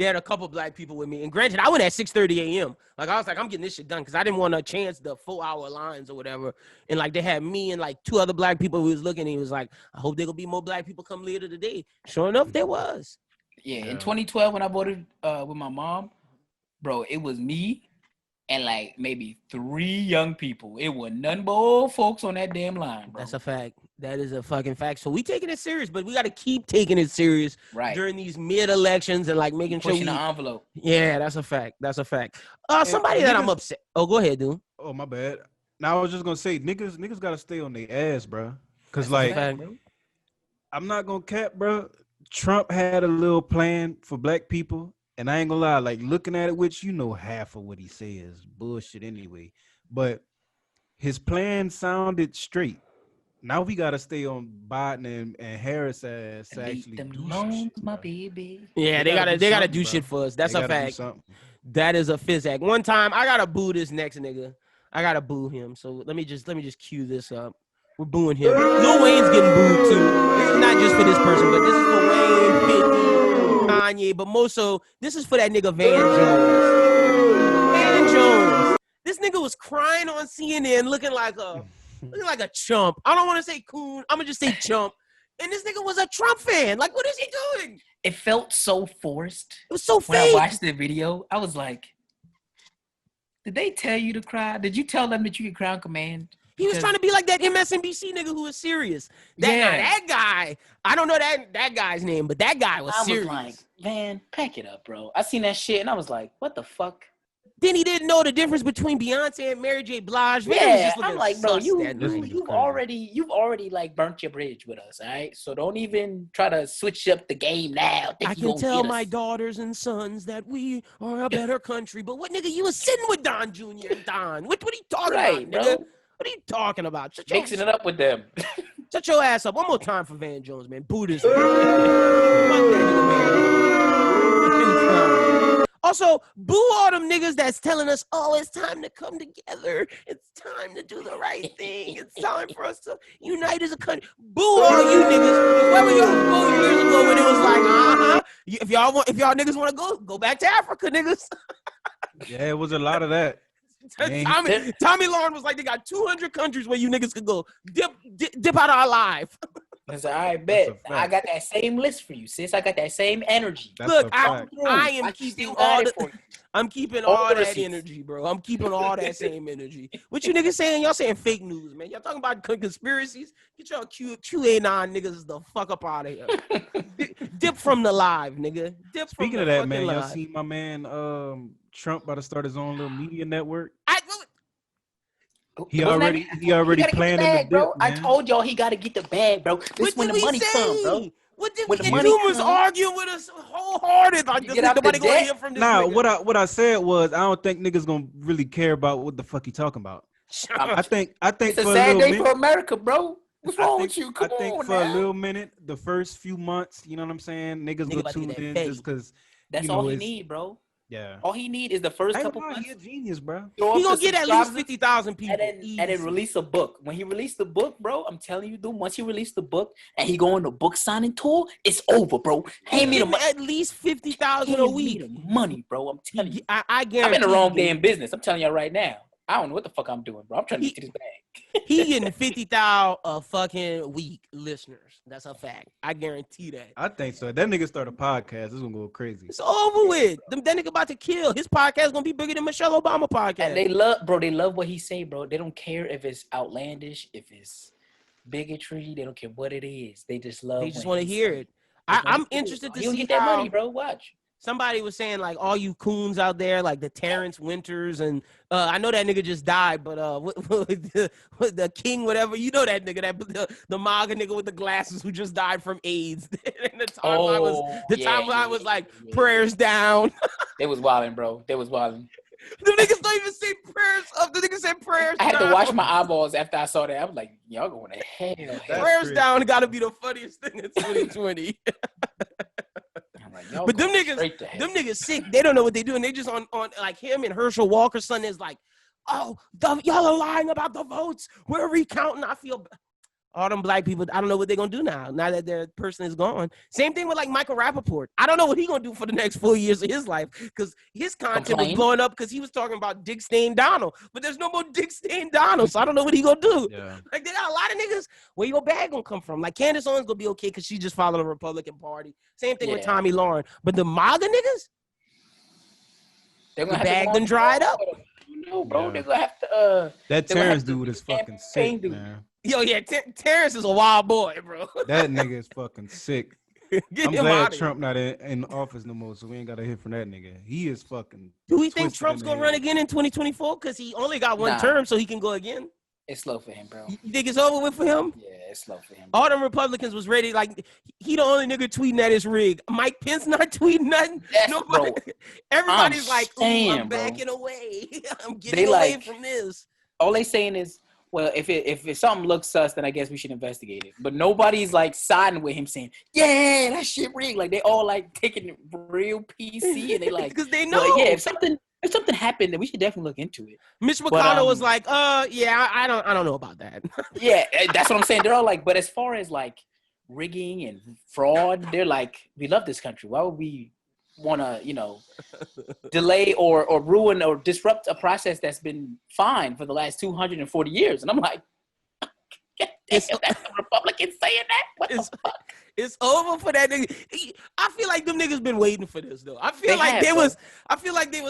had a couple black people with me. And granted, I went at 6:30 a.m. Like I was like, I'm getting this shit done because I didn't want to chance the 4-hour lines or whatever. And like they had me and like 2 other black people who was looking. And he was like, I hope there gonna be more black people come later today. Sure enough, there was. Yeah, in 2012 when I voted with my mom, bro, it was me and like maybe 3 young people. It was none but old folks on that damn line, bro. That's a fact. That is a fucking fact. So we taking it serious, but we got to keep taking it serious during these mid-elections and like making sure pushing the envelope. Yeah, that's a fact. That's a fact. Somebody that I'm upset. Oh, go ahead, dude. Oh, my bad. Now I was just gonna say, niggas gotta stay on their ass, bro. Cause I'm not gonna cap, bro. Trump had a little plan for black people, and I ain't gonna lie, like looking at it, which you know half of what he says bullshit anyway, but his plan sounded straight. Now we gotta stay on Biden and Harris ass to actually do shit, my baby. Yeah, they gotta do shit for us. That's a fact. That is a physac. One time I gotta boo this next nigga. I gotta boo him. So let me just cue this up. We're booing him. Lil Wayne's getting booed too. This is not just for this person, but this is for Wayne, 50, Kanye, but most so this is for that nigga Van Jones. Van Jones. This nigga was crying on CNN looking like a chump. I don't want to say coon. I'm gonna just say chump. And this nigga was a Trump fan. Like, what is he doing? It felt so forced. It was so fake. When I watched the video, I was like, did they tell you to cry? Did you tell them that you could cry on command? He was trying to be like that MSNBC nigga who was serious. That guy, I don't know that guy's name, but that guy was serious. I was like, man, pack it up, bro. I seen that shit and I was like, what the fuck? Then he didn't know the difference between Beyonce and Mary J. Blige. Yeah, I'm like, bro, you've already like burnt your bridge with us, all right? So don't even try to switch up the game now. I can tell my daughters and sons that we are a better country. But what, nigga, you was sitting with Don Jr. and Don. What are you talking about, nigga? Bro. What are you talking about? Mixing it up with them. Shut your ass up. One more time for Van Jones, man. Buddhist. Fuck that nigga, man. also boo all them niggas that's telling us, oh, it's time to come together. It's time to do the right thing. It's time for us to unite as a country. Boo all you niggas. Where were y'all 4 years ago when it was like, if y'all niggas want to go back to Africa, niggas. Yeah, it was a lot of that. Tommy Lauren was like, they got 200 countries where you niggas could go. Dip out our life. I said, I bet. I got that same list for you, sis. I got that same energy. Look, I am keeping all I'm keeping all that energy, bro. I'm keeping all that same energy. What you niggas saying? Y'all saying fake news, man. Y'all talking about conspiracies? Get y'all QA9 niggas the fuck up out of here. Dip from the live, nigga. Speaking of that, man, y'all seen my man Trump about to start his own little media network? He already planning the dip, bro. man. I told y'all he got to get the bag, bro. This when the money comes, bro. What did we say? You was arguing with us wholehearted. Like, nobody gonna hear from this nigga. What I said was I don't think niggas gonna really care about what the fuck he talking about. I think it's a sad day for America, bro. What's wrong with you? I think for a little minute, the first few months, you know what I'm saying, niggas will tune in just because. That's all he need, bro. Yeah. All he need is the first couple months. He a genius, bro. He gonna get at least 50,000 people. And then release a book. When he released the book, bro, I'm telling you, dude, once he released the book and he go on the book signing tour, it's over, bro. Pay me the money. At least 50,000 a week. Money, bro. I'm telling you. I guarantee. I'm in the wrong damn business. I'm telling y'all right now. I don't know what the fuck I'm doing, bro. I'm trying to get to this bag. He getting 50,000 a fucking week listeners. That's a fact. I guarantee that. I think so. That nigga start a podcast. It's gonna go crazy. It's over with. That nigga about to kill. His podcast gonna be bigger than Michelle Obama podcast. And they love what he say, bro. They don't care if it's outlandish, if it's bigotry. They don't care what it is. They just love. They just want to hear it. I'm interested to see get that money, bro. Watch. Somebody was saying, like, all you coons out there, like the Terrence Winters, and I know that nigga just died, but the King, whatever, you know that nigga, the MAGA nigga with the glasses who just died from AIDS. And the timeline was like, prayers down. They was wilding, bro. They was wilding. The niggas don't even say prayers up. The niggas said prayers down. I had to wash my eyeballs after I saw that. I was like, y'all going to hell. Prayers down got to be the funniest thing in 2020. But them niggas sick. They don't know what they do, and they just on like him and Herschel Walker's son is like, oh, y'all are lying about the votes. We're recounting. I feel all them black people. I don't know what they're gonna do now that their person is gone. Same thing with like Michael Rappaport. I don't know what he's gonna do for the next 4 years of his life because his content was blowing up because he was talking about Dick Stain Donald, but there's no more Dick Stain Donald, so I don't know what he gonna do. Yeah. Like they got a lot of niggas. Where your bag gonna come from? Like Candace Owens gonna be okay because she just followed the Republican Party. Same thing with Tommy Lauren, but the MAGA niggas, the bag done dried up. No, bro, they're gonna have to. That Terrence dude is fucking sick, man. Yo, yeah, Terrence is a wild boy, bro. That nigga is fucking sick. I'm glad Trump not in office no more, so we ain't got to hear from that nigga. He is fucking. Do we think Trump's gonna run again in 2024? Because he only got one term, so he can go again. It's slow for him, bro. You think it's over with for him? Yeah, it's slow for him. All them Republicans was ready. Like he the only nigga tweeting at his rig. Mike Pence not tweeting nothing. Yes, nobody. Bro. Everybody's like, I'm backing away. I'm getting away from this. All they saying is, well, if something looks sus, then I guess we should investigate it. But nobody's like siding with him saying, yeah, that shit rigged. Like they all like taking it real PC and they like because they know. Yeah, if something happened, then we should definitely look into it. Mitch McConnell was like, yeah, I don't know about that. Yeah, that's what I'm saying. They're all like, but as far as like rigging and fraud, they're like, we love this country. Why would we want to, delay or ruin or disrupt a process that's been fine for the last 240 years? And I'm like, that's the Republicans saying that? What the fuck? It's over for that nigga. I feel like them niggas been waiting for this though. I feel like they was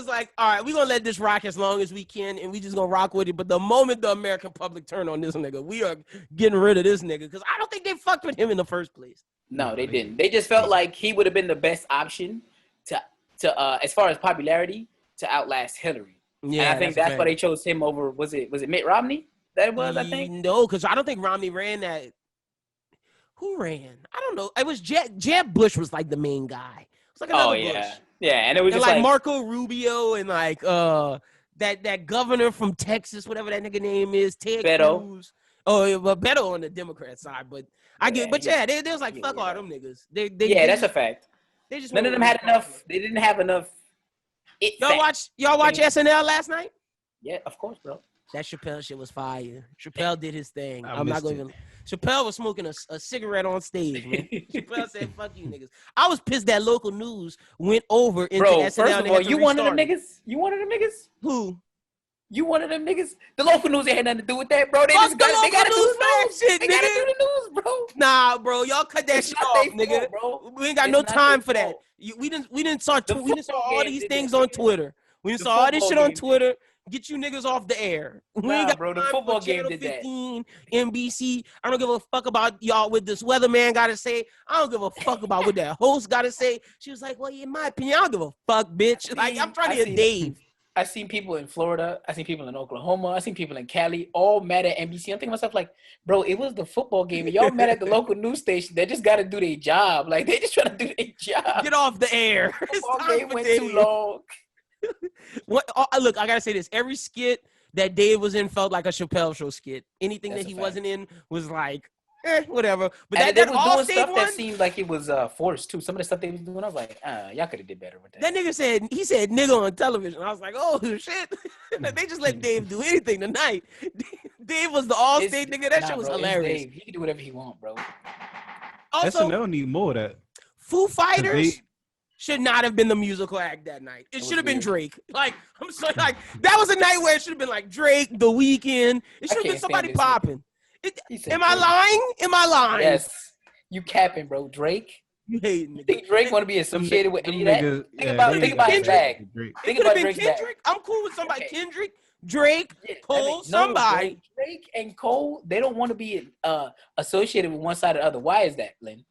like, all right, we gonna let this rock as long as we can, and we just gonna rock with it. But the moment the American public turn on this nigga, we are getting rid of this nigga because I don't think they fucked with him in the first place. No, they didn't. They just felt like he would have been the best option to as far as popularity to outlast Hillary. Yeah, and I think that's why they chose him over. Was it Mitt Romney? That it was, I think. No, because I don't think Romney ran that. Who ran? I don't know. It was Jeb Bush was like the main guy. It was like another Bush. Yeah, and it was just like Marco Rubio and like that governor from Texas, whatever that nigga name is, Ted Cruz. Oh, well, Beto on the Democrat side, but they was like fuck all them niggas. They that's a fact. None of them had enough. They didn't have enough Y'all watch SNL last night? Yeah, of course, bro. That Chappelle shit was fire. Chappelle did his thing. I'm not going to. Chappelle was smoking a cigarette on stage, man. Chappelle said, "Fuck you, niggas." I was pissed that local news went over into SNL. First of all, you one of them niggas? You one of them niggas? Who? You one of them niggas? The local news ain't had nothing to do with that, bro. They just got to do the news. Shit, they nigga. got to do the news, bro. Nah, bro. Y'all cut that shit off, nigga. Bro. We ain't got no time for that. We didn't saw all these things on Twitter. We didn't saw all this shit on Twitter. Get you niggas off the air. We ain't got bro, the football game did 15, that. NBC. I don't give a fuck about y'all what this weatherman got to say. I don't give a fuck about what that host got to say. She was like, well, in my opinion, I don't give a fuck, bitch. Like, I'm trying to hear Dave. I seen people in Florida. I seen people in Oklahoma. I seen people in Cali, all mad at NBC. I'm thinking to myself, like, bro, it was the football game. Y'all mad at the local news station. They just got to do their job. Like, they just trying to do their job. Get off the air. The football game went too long. Look, I gotta say this. Every skit that Dave was in felt like a Chappelle Show skit. Anything that he wasn't in was like, whatever. But that was doing stuff that seemed like it was forced too. Some of the stuff they was doing, I was like, y'all could have did better with that. That nigga said nigga on television. I was like, oh shit. They just let Dave do anything tonight. Dave was the all-state nigga. That shit was hilarious. He can do whatever he want, bro. Also, SNL need more of that. Foo Fighters should not have been the musical act that night. It should have been Drake. Like, I'm sorry, like that was a night where it should have been like Drake, The Weeknd. It should have been somebody popping. Am I lying? Am I lying? Yes. You capping, bro. Drake. You hate me. You think Drake want to be associated with any of that? Think about his bag. Think about Drake's Kendrick. I'm cool with somebody. Okay. Kendrick, Drake, Cole, somebody. Drake and Cole, they don't want to be associated with one side or the other. Why is that, Lynn?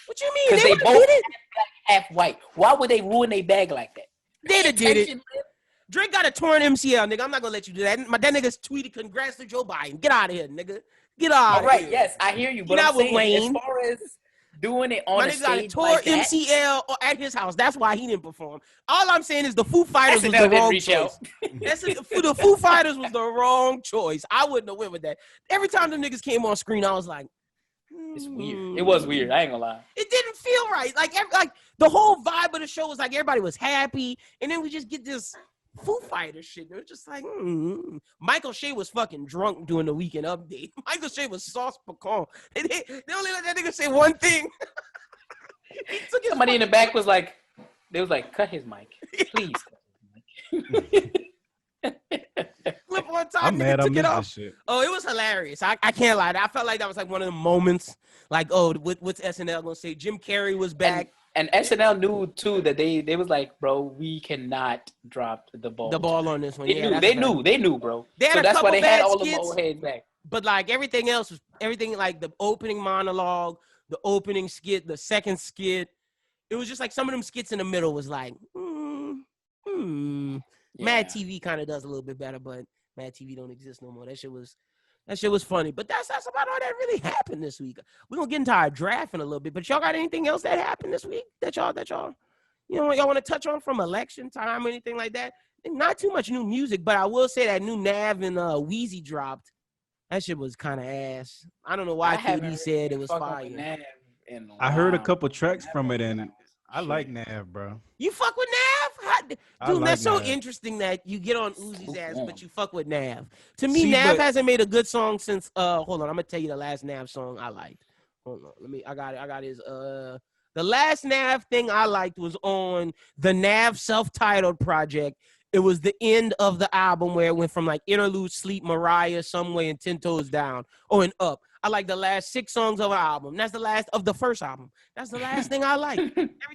What you mean? Because they both half white. Why would they ruin their bag like that? They'd did it. Drake got a torn MCL, nigga. I'm not gonna let you do that. That nigga's tweeted, "Congrats to Joe Biden." Get out of here, nigga. Get out. All right, yes, I hear you. But I'm saying, Wayne. As far as doing it on a stage, my nigga got a torn MCL at his house. That's why he didn't perform. All I'm saying is the Foo Fighters was the wrong choice. The Foo Fighters was the wrong choice. I wouldn't have went with that. Every time the niggas came on screen, I was like, it's weird. It was weird. I ain't gonna lie. It didn't feel right. Like the whole vibe of the show was like everybody was happy, and then we just get this Foo Fighters shit. It was just like, Michael Shea was fucking drunk doing the Weekend Update. Michael Shea was sauce pecan. They only let that nigga say one thing. Somebody in the back was like, they was like, cut his mic, please. Cut his mic. Flip one time, I'm mad. Took it off. Shit. Oh, it was hilarious. I can't lie. I felt like that was like one of the moments. Like, oh, what's SNL gonna say? Jim Carrey was back, and SNL knew too that they was like, bro, we cannot drop the ball. The ball on this one. They knew, bro. So that's why they had all the old heads back. But like everything else was everything like the opening monologue, the opening skit, the second skit. It was just like some of them skits in the middle was like, Yeah. Mad TV kind of does a little bit better, but Mad TV don't exist no more. That shit was funny. But that's about all that really happened this week. We're gonna get into our draft in a little bit. But y'all got anything else that happened this week that y'all y'all want to touch on from election time or anything like that? Not too much new music, but I will say that new Nav and Wheezy dropped. That shit was kind of ass. I don't know why KD said it was fire. I heard a couple tracks from it and I like Nav, bro. You fuck with Nav? Dude, that's so interesting that you get on Uzi's ass, but you fuck with Nav. To me, Nav hasn't made a good song since, hold on, I'm going to tell you the last Nav song I liked. Hold on, I got his, the last Nav thing I liked was on the Nav self-titled project. It was the end of the album where it went from like Interlude, Sleep, Mariah, Someway, and 10 Toes Down, and Up. I like the last 6 songs of an album. That's the last of the first album. That's the last thing I like.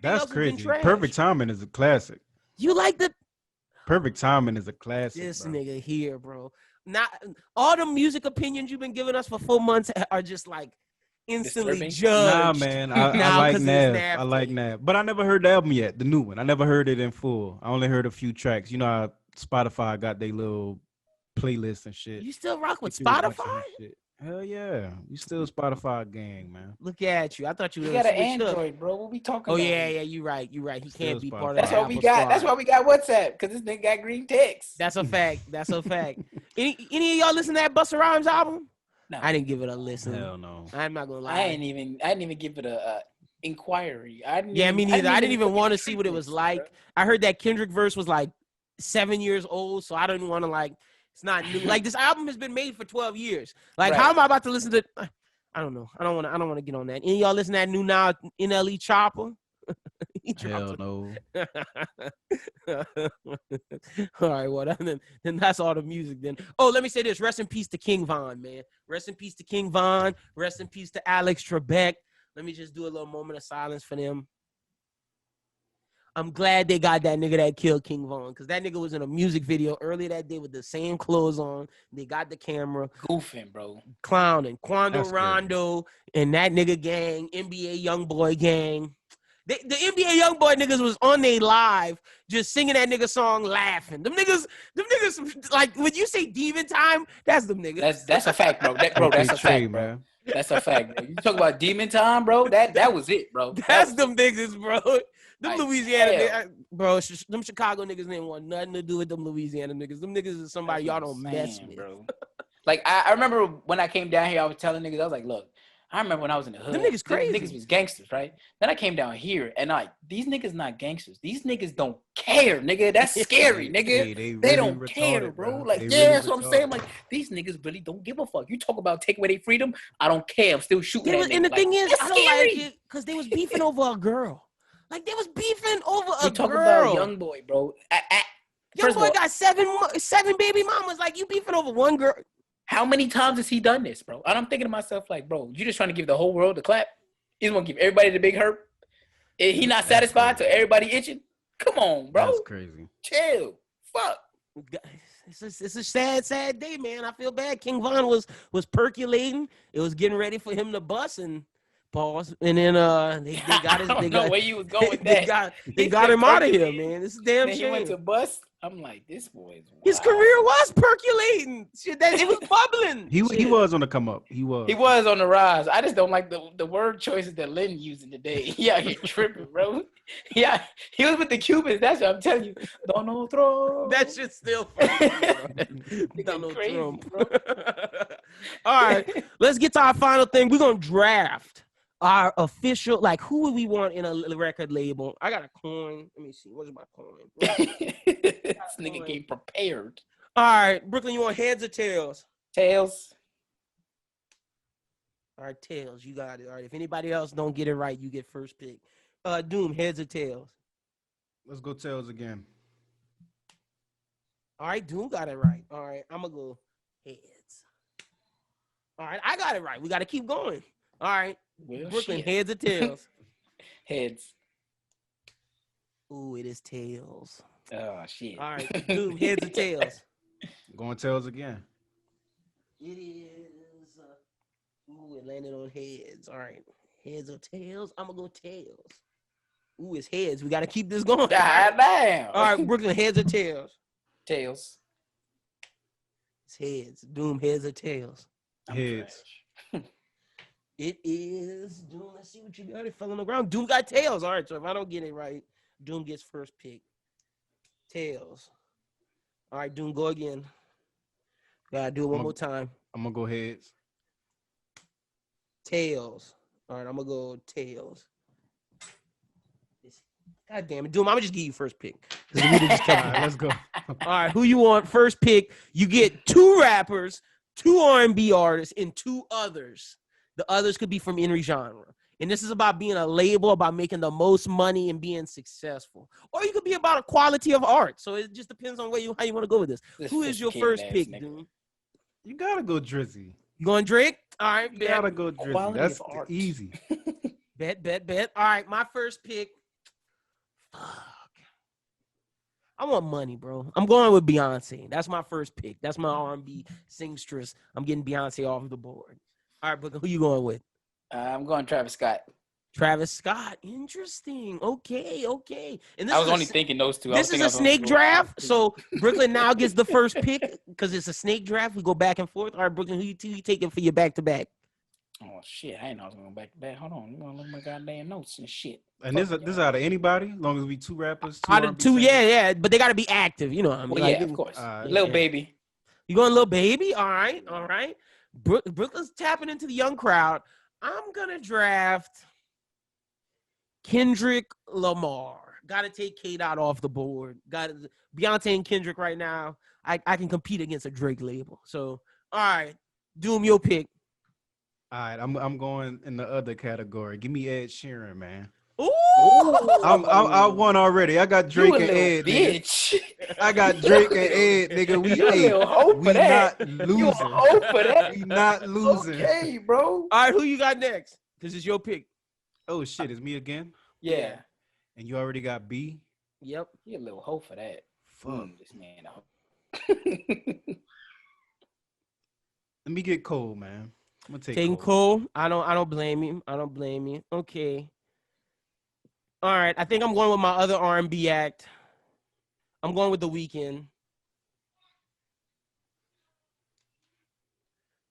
That's crazy. Perfect Timing is a classic. You like the Perfect Timing is a classic. This nigga here, bro. Not all the music opinions you've been giving us for 4 months are just like instantly judged. Nah, man. I like Nav. I like Nav. But I never heard the album yet, the new one. I never heard it in full. I only heard a few tracks. You know how Spotify got their little playlist and shit. You still rock with Spotify? Hell yeah. You still Spotify gang, man. Look at you. I thought you got an Android, bro. What we talking about? Oh, yeah, you're right. He can't be part of that. That's why we got WhatsApp, because this nigga got green text. That's a fact. Any of y'all listen to that Busta Rhymes album? No. I didn't give it a listen. Hell no. I'm not gonna lie. I didn't even give it a inquiry. Me neither. I didn't even want to see what it was treatments, like. bro. I heard that Kendrick verse was like 7 years old, so I didn't want to like. It's not new. Like this album has been made for 12 years. Like how am I about to listen to? I don't know. I don't want to get on that. Any of y'all listen to that new now NLE Chopper? Hell no. All right, well then that's all the music then. Oh, let me say this. Rest in peace to King Von, man. Rest in peace to King Von. Rest in peace to Alex Trebek. Let me just do a little moment of silence for them. I'm glad they got that nigga that killed King Von, because that nigga was in a music video earlier that day with the same clothes on. They got the camera. Goofing, bro. Clowning. Quando That's Rondo and that nigga gang, NBA Youngboy gang. The NBA Youngboy niggas was on they live just singing that nigga song laughing. Them niggas, like when you say demon time, that's them niggas. That's a fact, bro. That's a fact, bro. Man. That's a fact, bro. You talk about demon time, bro. That was it, bro. That's them niggas, bro. Them Like, Louisiana hell. niggas, bro. Them Chicago niggas didn't want nothing to do with them Louisiana niggas. Them niggas is somebody y'all don't mess with, bro. Like I remember when I came down here, I was telling niggas, I was like, look, I remember when I was in the hood, them niggas crazy. Niggas was gangsters, right? Then I came down here and like these niggas not gangsters. These niggas don't care, nigga. That's scary, nigga. Hey, they really don't retarded, care, bro. Like, They yeah, really that's what I'm retarded. saying. Like, these niggas really don't give a fuck. You talk about take away their freedom, I don't care. I'm still shooting at And the niggas. thing Like, is, that's I don't scary. like it because they was beefing over a girl. Like they was beefing over You a talk girl. about young boy, bro. Young First of boy all, got seven baby mamas. Like you beefing over one girl. how many times has he done this, bro? And I'm thinking to myself, like, bro, you just trying to give the whole world the clap? He's gonna give everybody the big hurt? He not satisfied till everybody itching? Come on, bro. That's crazy. Chill. Fuck. It's a sad day, man. I feel bad. King Von was percolating. It was getting ready for him to bust and pause. And then they got his. I don't know where you was going with that. They got him out of here, man. This is damn Then shame. he went to bust. I'm like, this boy is wild. His career was percolating. Shit, it was bubbling. He Shit. was on the come up. He was. He was on the rise. I just don't like the word choices that Lynn using today. Yeah, he tripping, bro. Yeah, he was with the Cubans. That's what I'm telling you. Donald Trump. That shit's still funny, bro. Donald crazy, Trump. bro. All right, let's get to our final thing. We're gonna draft our official, like, who would we want in a record label? I got a coin. Let me see. Where's my coin? This nigga came prepared. All right, Brooklyn, you want heads or tails? Tails. All right, tails. You got it. All right, if anybody else don't get it right, you get first pick. Doom, heads or tails? Let's go tails again. All right, Doom got it right. All right, I'm gonna go heads. All right, I got it right. We got to keep going. All right, Well, Brooklyn, shit. heads or tails? Heads. Ooh, it is tails. Oh, shit. All right, Doom, heads or tails? Going tails again. It is. Ooh, it landed on heads. All right, heads or tails? I'm gonna go tails. Ooh, it's heads. We got to keep this going. God damn. All right, Brooklyn, heads or tails? Tails. It's heads. Doom, heads or tails? Heads. It is Doom. Let's see what you got. It fell on the ground. Doom got tails. All right, so if I don't get it right, Doom gets first pick. Tails. All right, Doom, go again. Gotta do it one more time. I'm gonna go heads. Tails. All right, I'm gonna go tails. God damn it, Doom. I'm gonna just give you first pick. All right, let's go. All right, who you want? First pick. You get 2 rappers, 2 R&B artists, and 2 others. The others could be from any genre. And this is about being a label, about making the most money and being successful. Or you could be about a quality of art. So it just depends on how you want to go with this. Who is your first pick, Doom? You gotta go Drizzy. You going Drake? All right, You bet. gotta go Drizzy. Quality That's of art. easy. Bet. All right, my first pick. Fuck. I want money, bro. I'm going with Beyonce. That's my first pick. That's my R&B singstress. I'm getting Beyonce off the board. All right, Brooklyn, who you going with? I'm going Travis Scott. Travis Scott. Interesting. Okay. And this I was is only thinking those two. This is a snake draft. So Brooklyn now gets the first pick because it's a snake draft. We go back and forth. All right, Brooklyn, who you taking for your back-to-back? Oh, shit. I ain't know I was going back to back. Hold on. You want to look at my goddamn notes and shit. And this is out of anybody, as long as we 2 rappers. 2 Out of R&B 2, singers. yeah. But they got to be active. You know what I mean? Well, Like, yeah, of course. Alright. Little Yeah. baby. You going Lil Baby? All right. Brooklyn's tapping into the young crowd. I'm going to draft. Kendrick Lamar. Got to take K-Dot off the board. Got Beyonce and Kendrick right now. I can compete against a Drake label. So, all right, Doom, your pick. All right, I'm going in the other category. Give me Ed Sheeran, man. Ooh, I won already. I got Drake and Ed, bitch. nigga. I got Drake and Ed, nigga. We not losing. You a hoe for that. We not losing. Okay, bro. all right, who you got next? This is your pick. Oh shit, it's me again. Yeah. And you already got B. Yep. You a little hoe for that. Fuck. This man. Let me get Cole, man. I'm gonna take Taking Cole. Cole. I don't blame you. Okay. All right. I think I'm going with my other R&B act. I'm going with The Weeknd.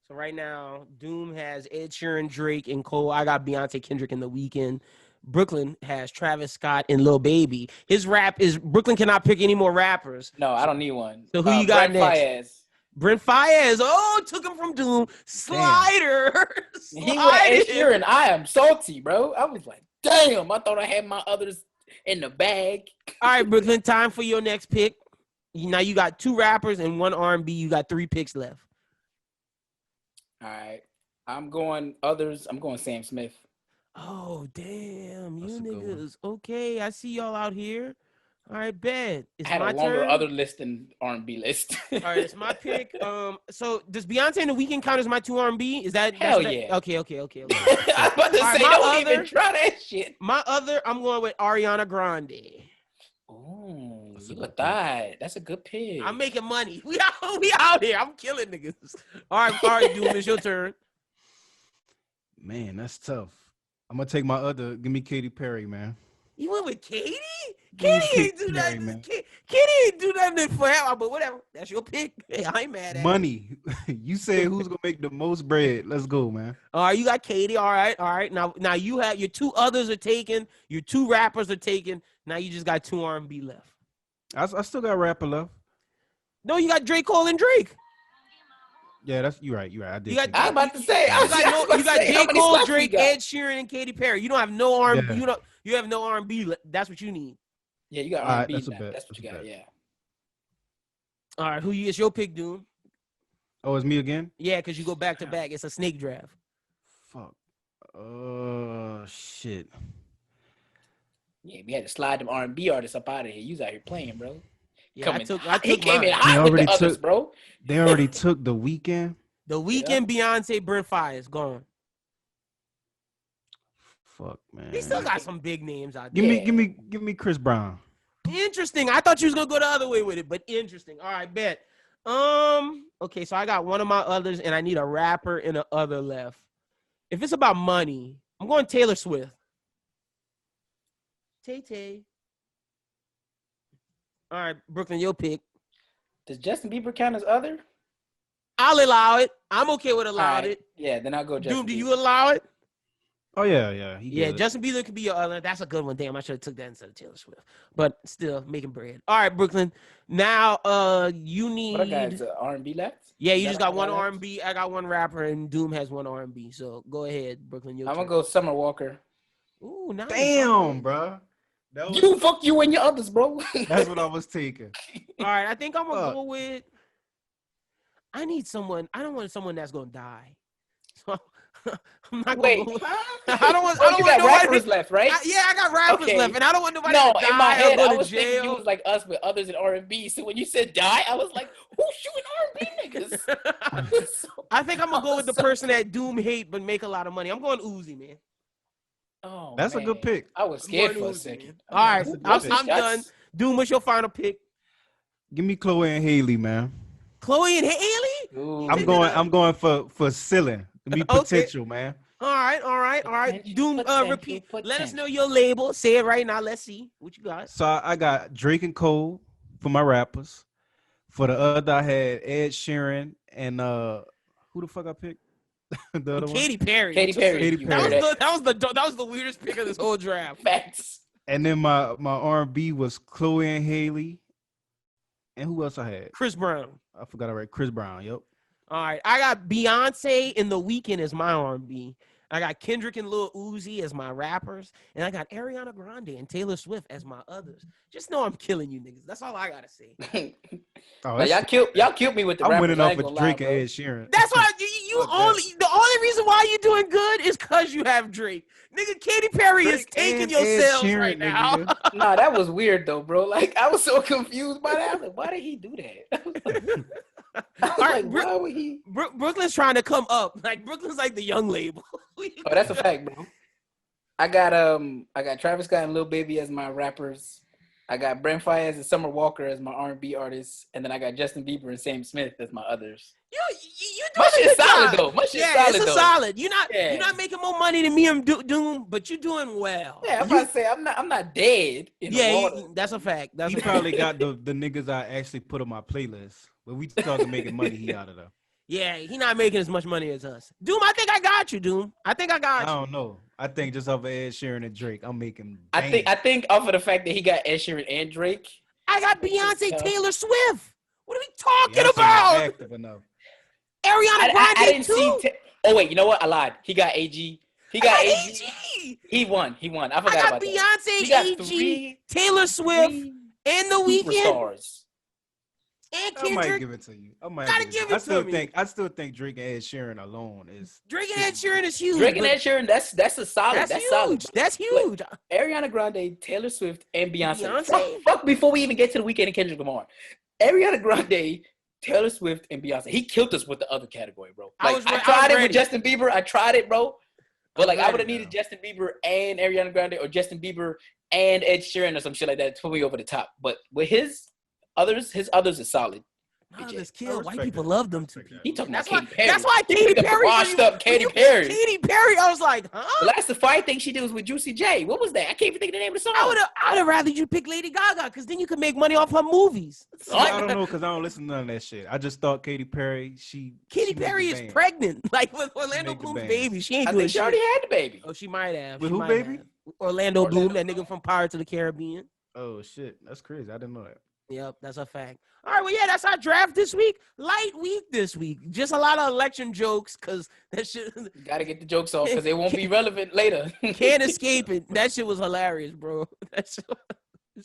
So right now, Doom has Ed Sheeran, Drake, and Cole. I got Beyonce, Kendrick, and The Weeknd. Brooklyn has Travis Scott and Lil Baby. His rap is Brooklyn cannot pick any more rappers. No, I don't need one. So who you got next? Fayez. Brent Fayez. Oh, took him from Doom. Slider. He went Ed Sheeran. I am salty, bro. I was like, damn, I thought I had my others in the bag. All right, Brooklyn, time for your next pick. Now you got 2 rappers and 1 R&B. You got 3 picks left. All right. I'm going others. I'm going Sam Smith. Oh, damn. That's You a good one. niggas. Okay, I see y'all out here. All right, bet. It's I had my a longer turn. other list than R&B list. All right, it's my pick. So does Beyonce and The Weeknd count as my 2 R&B? Is that Hell that's yeah. Okay. I was about to All right, say, my don't even other- try that shit. My other, I'm going with Ariana Grande. Oh, That's a you good a thigh. That's a good pick. I'm making money. We out here. I'm killing niggas. All right, Doom, it's your turn. Man, that's tough. I'm gonna take my other. Give me Katy Perry, man. You went with Katie? Give me Katie ain't do Katy that. Perry, man. Katie ain't do nothing for him, but whatever. That's your pick. Hey, I ain't mad at it. Money. You say who's gonna make the most bread? Let's go, man. All right, you got Katie. All right. Now you have your 2 others are taken. Your 2 rappers are taken. Now you just got 2 R&B left. I still got rapper left. No, you got Drake, Cole, and Drake. Yeah, that's you right. I did. You got- take I was that. about to say, You got how J. many Cole, slots we Drake, got? Ed Sheeran, and Katy Perry. You don't have no R&B. Yeah. You have no R&B. That's what you need. Yeah, you got All right, R&B. that's a now. bet. That's what you That's a got. bet. Yeah. All right, it's your pick, Doom? Oh, it's me again. Yeah, because you go back to back. It's a snake draft. Fuck. Shit. Yeah, we had to slide them R&B artists up out of here. You was out here playing, bro. Yeah, I took He came in mine. hot with the already others, took- bro. They already took The Weeknd. The Weeknd, Beyonce, Brent Fayez gone. Fuck, man. He still got some big names out there. Give me Chris Brown. Interesting. I thought you was gonna go the other way with it, but interesting. All right, bet. Okay, so I got one of my others, and I need a rapper and a other left. If it's about money, I'm going Taylor Swift. Tay. All right, Brooklyn, your pick. Does Justin Bieber count as other? I'll allow it. I'm okay with allowed All right. it. Yeah, then I'll go Justin Doom, do Bieber. you allow it? Oh yeah. He Yeah, good. Justin Bieber could be your other. That's a good one. Damn, I should have took that instead of Taylor Swift. But still, making bread. All right, Brooklyn. Now, you need. What I got is R&B left? Yeah, Is you that just got all one I left? R&B. I got one rapper, and Doom has one R&B. So go ahead, Brooklyn. Your I'm turn. gonna go Summer Walker. Ooh, nice. Damn, bro. That was, You fuck you and your others, bro. that's what I was taking. All right, I think I'm gonna Fuck. go with. I need someone. I don't want someone that's gonna die. So I'm not gonna Wait, go with, huh? I don't want. Oh, I don't you want got nobody. rappers left, right? I got rappers Okay. left, and I don't want nobody No, to die in my or head, go I to was thinking jail. you was like us with others in R&B. So when you said die, I was like, who's shooting R&B niggas? I think I'm gonna go with the So- person that Doom hate but make a lot of money. I'm going Uzi, man. Oh, That's a good pick. I was scared I'm for going a Uzi, second. man. All right, Who I'm was the done. shots? Doom, what's your final pick? Give me Chloe and Haley, man. Chloe and Haley? Ooh. I'm going for ceiling. Give me Okay. potential, man. All right. Potential, Doom, potential, repeat. Let us potential. know your label. Say it right now. Let's see what you got. So I got Drake and Cole for my rappers. For the other, I had Ed Sheeran and who the fuck I picked? The other one. Katy Perry. Katy Perry. Katy you Perry. heard it. That was the weirdest pick of this whole draft. Facts. And then my R&B was Chloe and Haley. And who else I had? Chris Brown. I forgot already. Chris Brown. Yep. All right. I got Beyonce and The Weeknd as my R&B. I got Kendrick and Lil Uzi as my rappers, and I got Ariana Grande and Taylor Swift as my others. Just know I'm killing you niggas. That's all I gotta say. Oh, Now, y'all killed me with the I'm rappers. winning I off ain't with gonna Drake lie, and bro. Ed Sheeran. That's why the only reason why you doing good is cause you have Drake. Nigga, Katy Perry is Drake taking and your Ed sales Sheeran, right now. nigga. Nah, that was weird though, bro. Like I was so confused by that. I was like, why did he do that? I was right, like, why would he? Brooklyn's trying to come up. Like Brooklyn's like the young label. Oh, that's a fact, bro. I got Travis Scott and Lil Baby as my rappers. I got Brent Faiyaz and Summer Walker as my R&B artists, and then I got Justin Bieber and Sam Smith as my others. You My doing shit's a good solid job. though. My shit's Yeah, solid it's though. a solid. You're Yeah. not making more money than me and Doom, but you're doing well. Yeah, I'm about to say I'm not dead. In the water. That's a fact. That's He a fact. probably got the niggas I actually put on my playlist. But we started making money, he out of there. Yeah, he not making as much money as us. Doom, I think I got you, Doom. I think I got I you. don't know. I think just off of Ed Sheeran and Drake, I'm making. I think off of the fact that he got Ed Sheeran and Drake. I got Beyonce, Taylor Swift. What are we talking Beyonce not about? active enough. Ariana Grande I didn't too. see. Oh wait, you know what? I lied. He got AG. He got I got AG. He won. I I forgot got about that. Beyonce, He got AG, Taylor Swift, and The Weeknd, superstars. and I might Kendrick. give it to you. Gotta give it to me. I still think Drake and Ed Sheeran alone is. Drake and Ed Sheeran is huge. Drake and but Ed Sheeran. That's a solid. That's That's huge. solid. That's huge. Ariana Grande, Taylor Swift, and Beyonce. Beyonce? Fuck before we even get to The Weeknd and Kendrick Lamar. Ariana Grande, Taylor Swift, and Beyonce. He killed us with the other category, bro. Like, I tried it with Justin Bieber. I tried it, bro. But like I would have needed Justin Bieber and Ariana Grande or Justin Bieber and Ed Sheeran or some shit like that to put me over the top. But with his others is solid. Oh, BJ. this kill. White respect people that. love them two Respect that. people. He talking That's about why. Katy Perry. That's why He Katy picked up Perry. washed up Katy Perry. Katy Perry. I was like, huh? The last fire thing she did was with Juicy J. What was that? I can't even think of the name of the song. I'd have rather you pick Lady Gaga because then you could make money off her movies. I don't know because I don't listen to none of that shit. I just thought Katy Perry. Katy Perry is pregnant, like with Orlando Make the Bloom's band. baby. She ain't I doing think she shit. already had the baby. Oh, she might have. With She who, might baby? have. Orlando Bloom, that nigga from Pirates of the Caribbean. Oh shit, that's crazy. I didn't know that. Yep, that's a fact. All right, well, yeah, that's our draft this week. Light week this week. Just a lot of election jokes because that shit You gotta get the jokes off because they won't be relevant later. can't escape it. That shit was hilarious, bro. That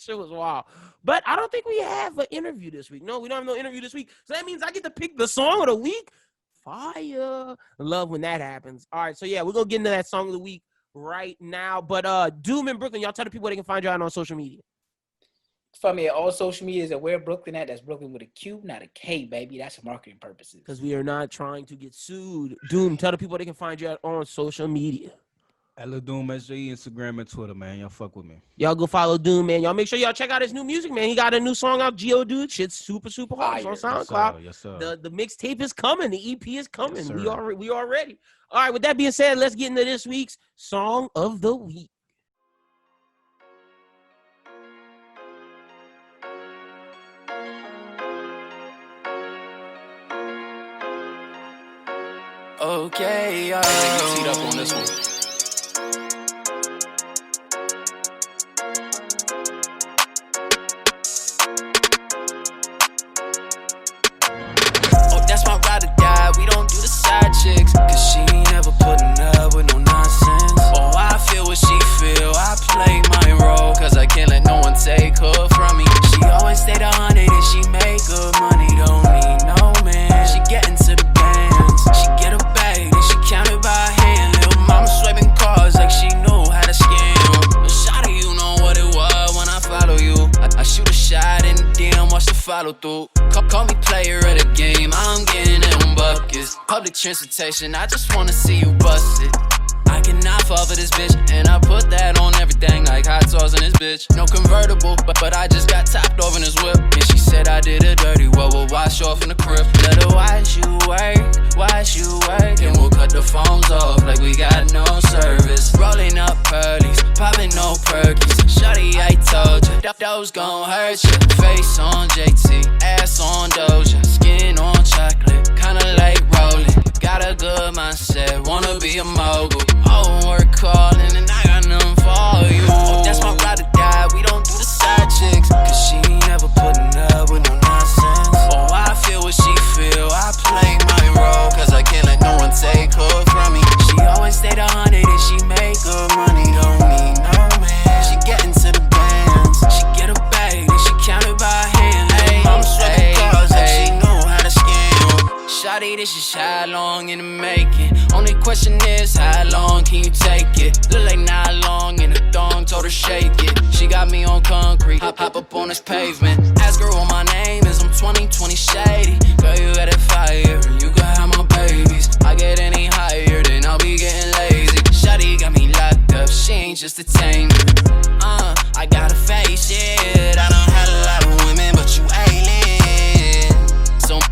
shit was wild. But I don't think we have an interview this week. No, we don't have no interview this week. So that means I get to pick the song of the week. Fire. Love when that happens. All right, so yeah, we're going to get into that song of the week right now. But Doom in Brooklyn, y'all tell the people where they can find you out on social media. Find me at all social medias at where Brooklyn at. That's Brooklyn with a Q, not a K, baby. That's for marketing purposes. Because we are not trying to get sued. Doom, tell the people they can find you out on social media. At Lil Doom SJE, Instagram and Twitter, man. Y'all fuck with me. Y'all go follow Doom, man. Y'all make sure y'all check out his new music, man. He got a new song out, Geodude. Shit's super hot. It's on SoundCloud. Yes, sir. The mixtape is coming. The EP is coming. Yes, We are ready. All right, with that being said, let's get into this week's Song of the Week. Okay, yo. Teed up on this one. Oh, that's my ride or die. We don't do the side chicks. Cause she ain't never putting up with no nonsense. Oh, I feel what she feel. I play my role. Cause I can't let no one take her from me. She always stayed 100 and she make good money. Don't need no man. She get into the bands. She get a bag and she count it by hand. Little mama swiping cars like she knew how to scam. Shawty, you know what it was when I follow you. I shoot a shot in the DM, watch the follow through. Call me player of the game, I'm getting them buckets. Public transportation, I just wanna see you bust it. I cannot fall for this bitch, and I put that on everything like hot sauce in this bitch. No convertible, but I just got topped off in this whip. And she said I did her dirty, well, we'll wash off in the crib. Let her wash you work, and we'll cut the phones off like we got no service. Rolling up pearlies, popping no perkies. Shawty, I told ya, those gon' hurt ya. Face on JT, ass on Doja, skin on chocolate, kinda like rolling. Got a good mindset, wanna be a mogul. Oh, work calling and I got nothing for you. Oh, that's my ride or die, we don't do the side chicks. Cause she ain't never putting up with no nonsense. Oh, I feel what she feel, I play my role. Cause I can't let no one take her from me. She always stayed 100 say this is how long in the making. Only question is, how long can you take it? Look like not long in the thong, told her shake it. She got me on concrete, hop up on this pavement. Ask her what my name is, I'm 2020 shady. Girl, you got it fire, you can have my babies. I get any higher, then I'll be getting lazy. Shawty got me locked up, she ain't just a tamer. I gotta face it, I done had a lot of women, but you alien.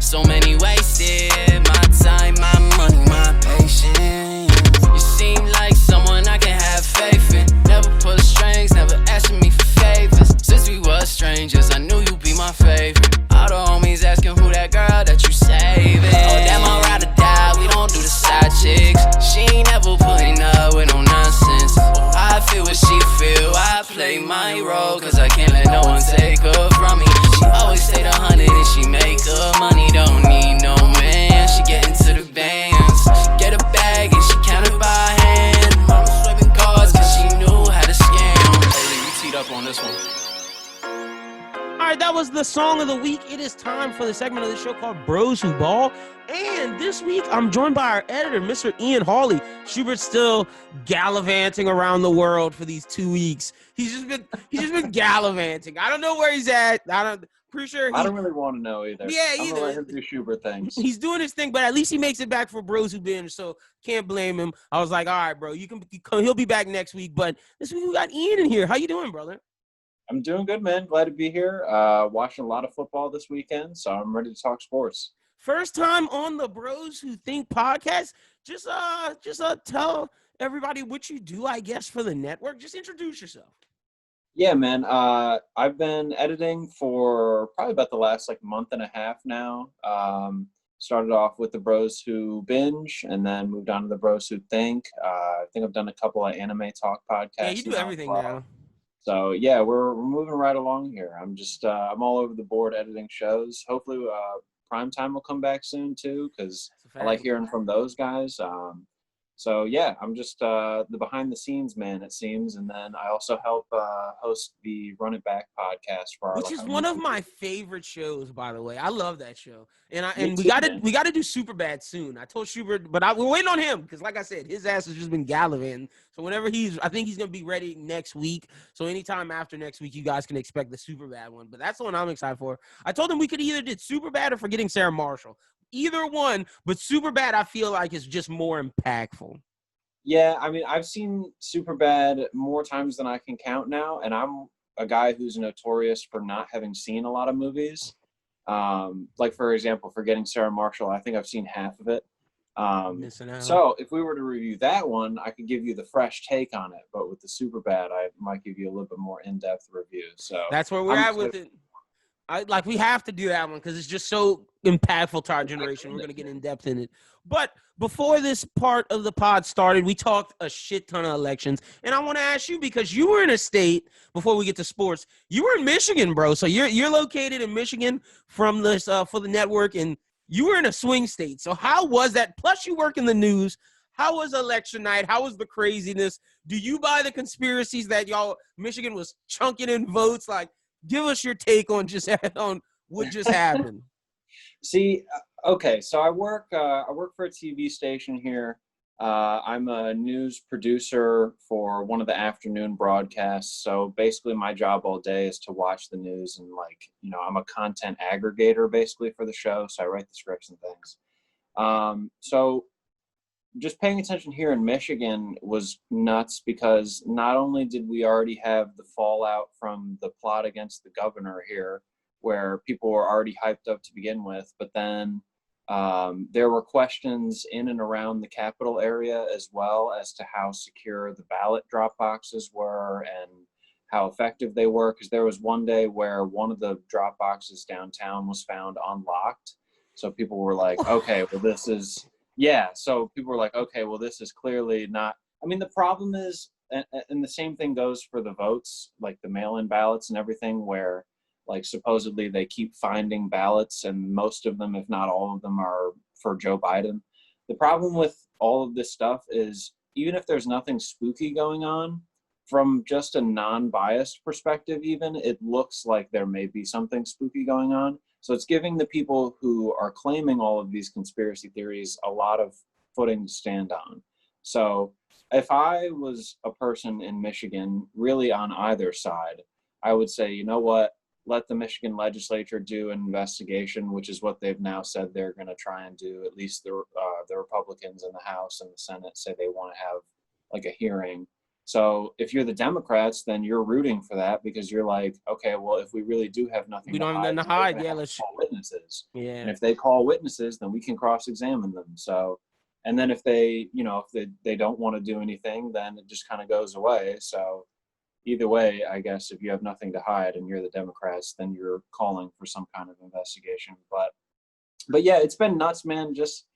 So many wasted, my time, my money, my patience. You seem like someone I can have faith in. Never pull the strings, never asking me for favors. Since we was strangers, I knew you'd be my favorite. All the homies asking who that girl that you saving. Oh, damn, I'll ride or die, we don't do the side chicks. She ain't never putting up with no nonsense. I feel what she feel, I play my role, cause I can't let no one take her from me. She always stay 100 and she make her money, don't need no man. She get into the bands, she get a bag and she count it by hand. Mama swiping cards cause she knew how to scam. Hey, you teed up on this one. All right, that was the song of the week. It is time for the segment of the show called Bros Who Ball. And this week, I'm joined by our editor, Mr. Ian Hawley. Schubert's still gallivanting around the world for these 2 weeks. He's just been gallivanting. I don't know where he's at. Pretty sure. I don't really want to know either. Yeah, I'm gonna let him do Schubert things. He's doing his thing, but at least he makes it back for Bros Who Binge, so can't blame him. I was like, all right, bro, you can come. He'll be back next week, but this week we got Ian in here. How you doing, brother? I'm doing good, man. Glad to be here. Watching a lot of football this weekend, so I'm ready to talk sports. First time on the Bros Who Think podcast. Just tell everybody what you do, I guess, for the network. Just introduce yourself. Yeah, man. I've been editing for probably about the last month and a half now. Started off with the Bros Who Binge, and then moved on to the Bros Who Think. I think I've done a couple of anime talk podcasts. Yeah, you do everything now. So yeah, we're moving right along here. I'm just I'm all over the board editing shows. Hopefully, Primetime will come back soon too, because I like hearing from those guys. So yeah, I'm just the behind the scenes man, it seems, and then I also help host the Run It Back podcast for our, which is one of my favorite shows, by the way. I love that show, and we got to do Superbad soon. I told Schubert, but we're waiting on him because, like I said, his ass has just been gallivanting. So whenever I think he's gonna be ready next week. So anytime after next week, you guys can expect the Superbad one. But that's the one I'm excited for. I told him we could either did Superbad or Forgetting Sarah Marshall. Either one, but Superbad I feel like is just more impactful. Yeah, I mean, I've seen Superbad more times than I can count now, and I'm a guy who's notorious for not having seen a lot of movies. Like, for example, Forgetting Sarah Marshall, I think I've seen half of it. Missing out. So if we were to review that one, I could give you the fresh take on it, but with the Superbad, I might give you a little bit more in-depth review. So that's where we're at with it. We have to do that one because it's just so impactful to our generation. We're going to get in depth in it. But before this part of the pod started, we talked a shit ton of elections. And I want to ask you, because you were in a state, before we get to sports, you were in Michigan, bro. So you're located in Michigan from this for the network, and you were in a swing state. So how was that? Plus you work in the news. How was election night? How was the craziness? Do you buy the conspiracies that Michigan was chunking in votes? Like, give us your take on what just happened. See, okay, so I work for a TV station here. I'm a news producer for one of the afternoon broadcasts. So basically my job all day is to watch the news, and I'm a content aggregator basically for the show. So I write the scripts and things. So just paying attention here in Michigan was nuts, because not only did we already have the fallout from the plot against the governor here, where people were already hyped up to begin with, but then there were questions in and around the Capitol area as well as to how secure the ballot drop boxes were and how effective they were, because there was one day where one of the drop boxes downtown was found unlocked. So people were like, okay, well, this is... Yeah, so people were like, okay, well, this is clearly not... I mean, the problem is, and the same thing goes for the votes, like the mail-in ballots and everything, where, supposedly they keep finding ballots, and most of them, if not all of them, are for Joe Biden. The problem with all of this stuff is, even if there's nothing spooky going on, from just a non-biased perspective even, it looks like there may be something spooky going on. So it's giving the people who are claiming all of these conspiracy theories a lot of footing to stand on. So if I was a person in Michigan, really on either side, I would say, you know what, let the Michigan legislature do an investigation, which is what they've now said they're going to try and do. At least the Republicans in the House and the Senate say they want to have like a hearing. So if you're the Democrats, then you're rooting for that because you're like, okay, well, if we really do have nothing We don't have nothing to hide. Yeah, let's call witnesses. Yeah. And if they call witnesses, then we can cross-examine them. So, and then if they, if they don't want to do anything, then it just kind of goes away. So either way, I guess if you have nothing to hide and you're the Democrats, then you're calling for some kind of investigation. But yeah, it's been nuts, man. Just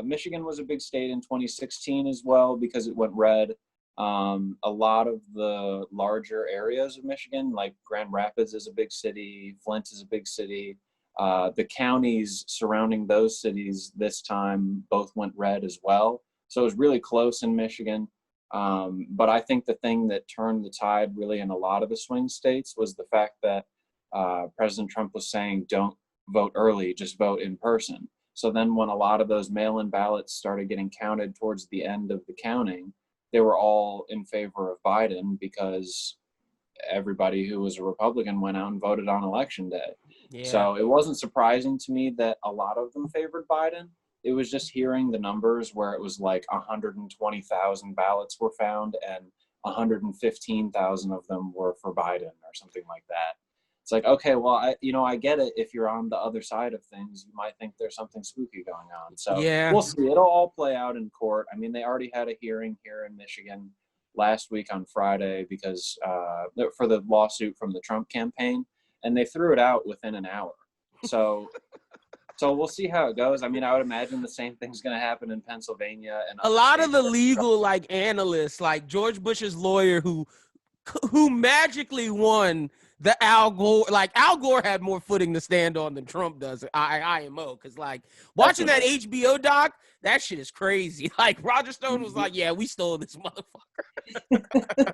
Michigan was a big state in 2016 as well because it went red. A lot of the larger areas of Michigan, like Grand Rapids is a big city, Flint is a big city. The counties surrounding those cities this time both went red as well. So it was really close in Michigan. But I think the thing that turned the tide really in a lot of the swing states was the fact that President Trump was saying, don't vote early, just vote in person. So then when a lot of those mail-in ballots started getting counted towards the end of the counting, they were all in favor of Biden because everybody who was a Republican went out and voted on election day. Yeah. So it wasn't surprising to me that a lot of them favored Biden. It was just hearing the numbers where it was like 120,000 ballots were found and 115,000 of them were for Biden or something like that. It's like, okay, well, I get it. If you're on the other side of things, you might think there's something spooky going on. So yeah, we'll see. It'll all play out in court. I mean, they already had a hearing here in Michigan last week on Friday because for the lawsuit from the Trump campaign, and they threw it out within an hour. So we'll see how it goes. I mean, I would imagine the same thing's going to happen in Pennsylvania. And a lot of the legal analysts, like George Bush's lawyer, who magically won the Al Gore. Like Al Gore had more footing to stand on than Trump does. IMO, because watching that HBO doc, that shit is crazy. Like Roger Stone was like, "Yeah, we stole this motherfucker,"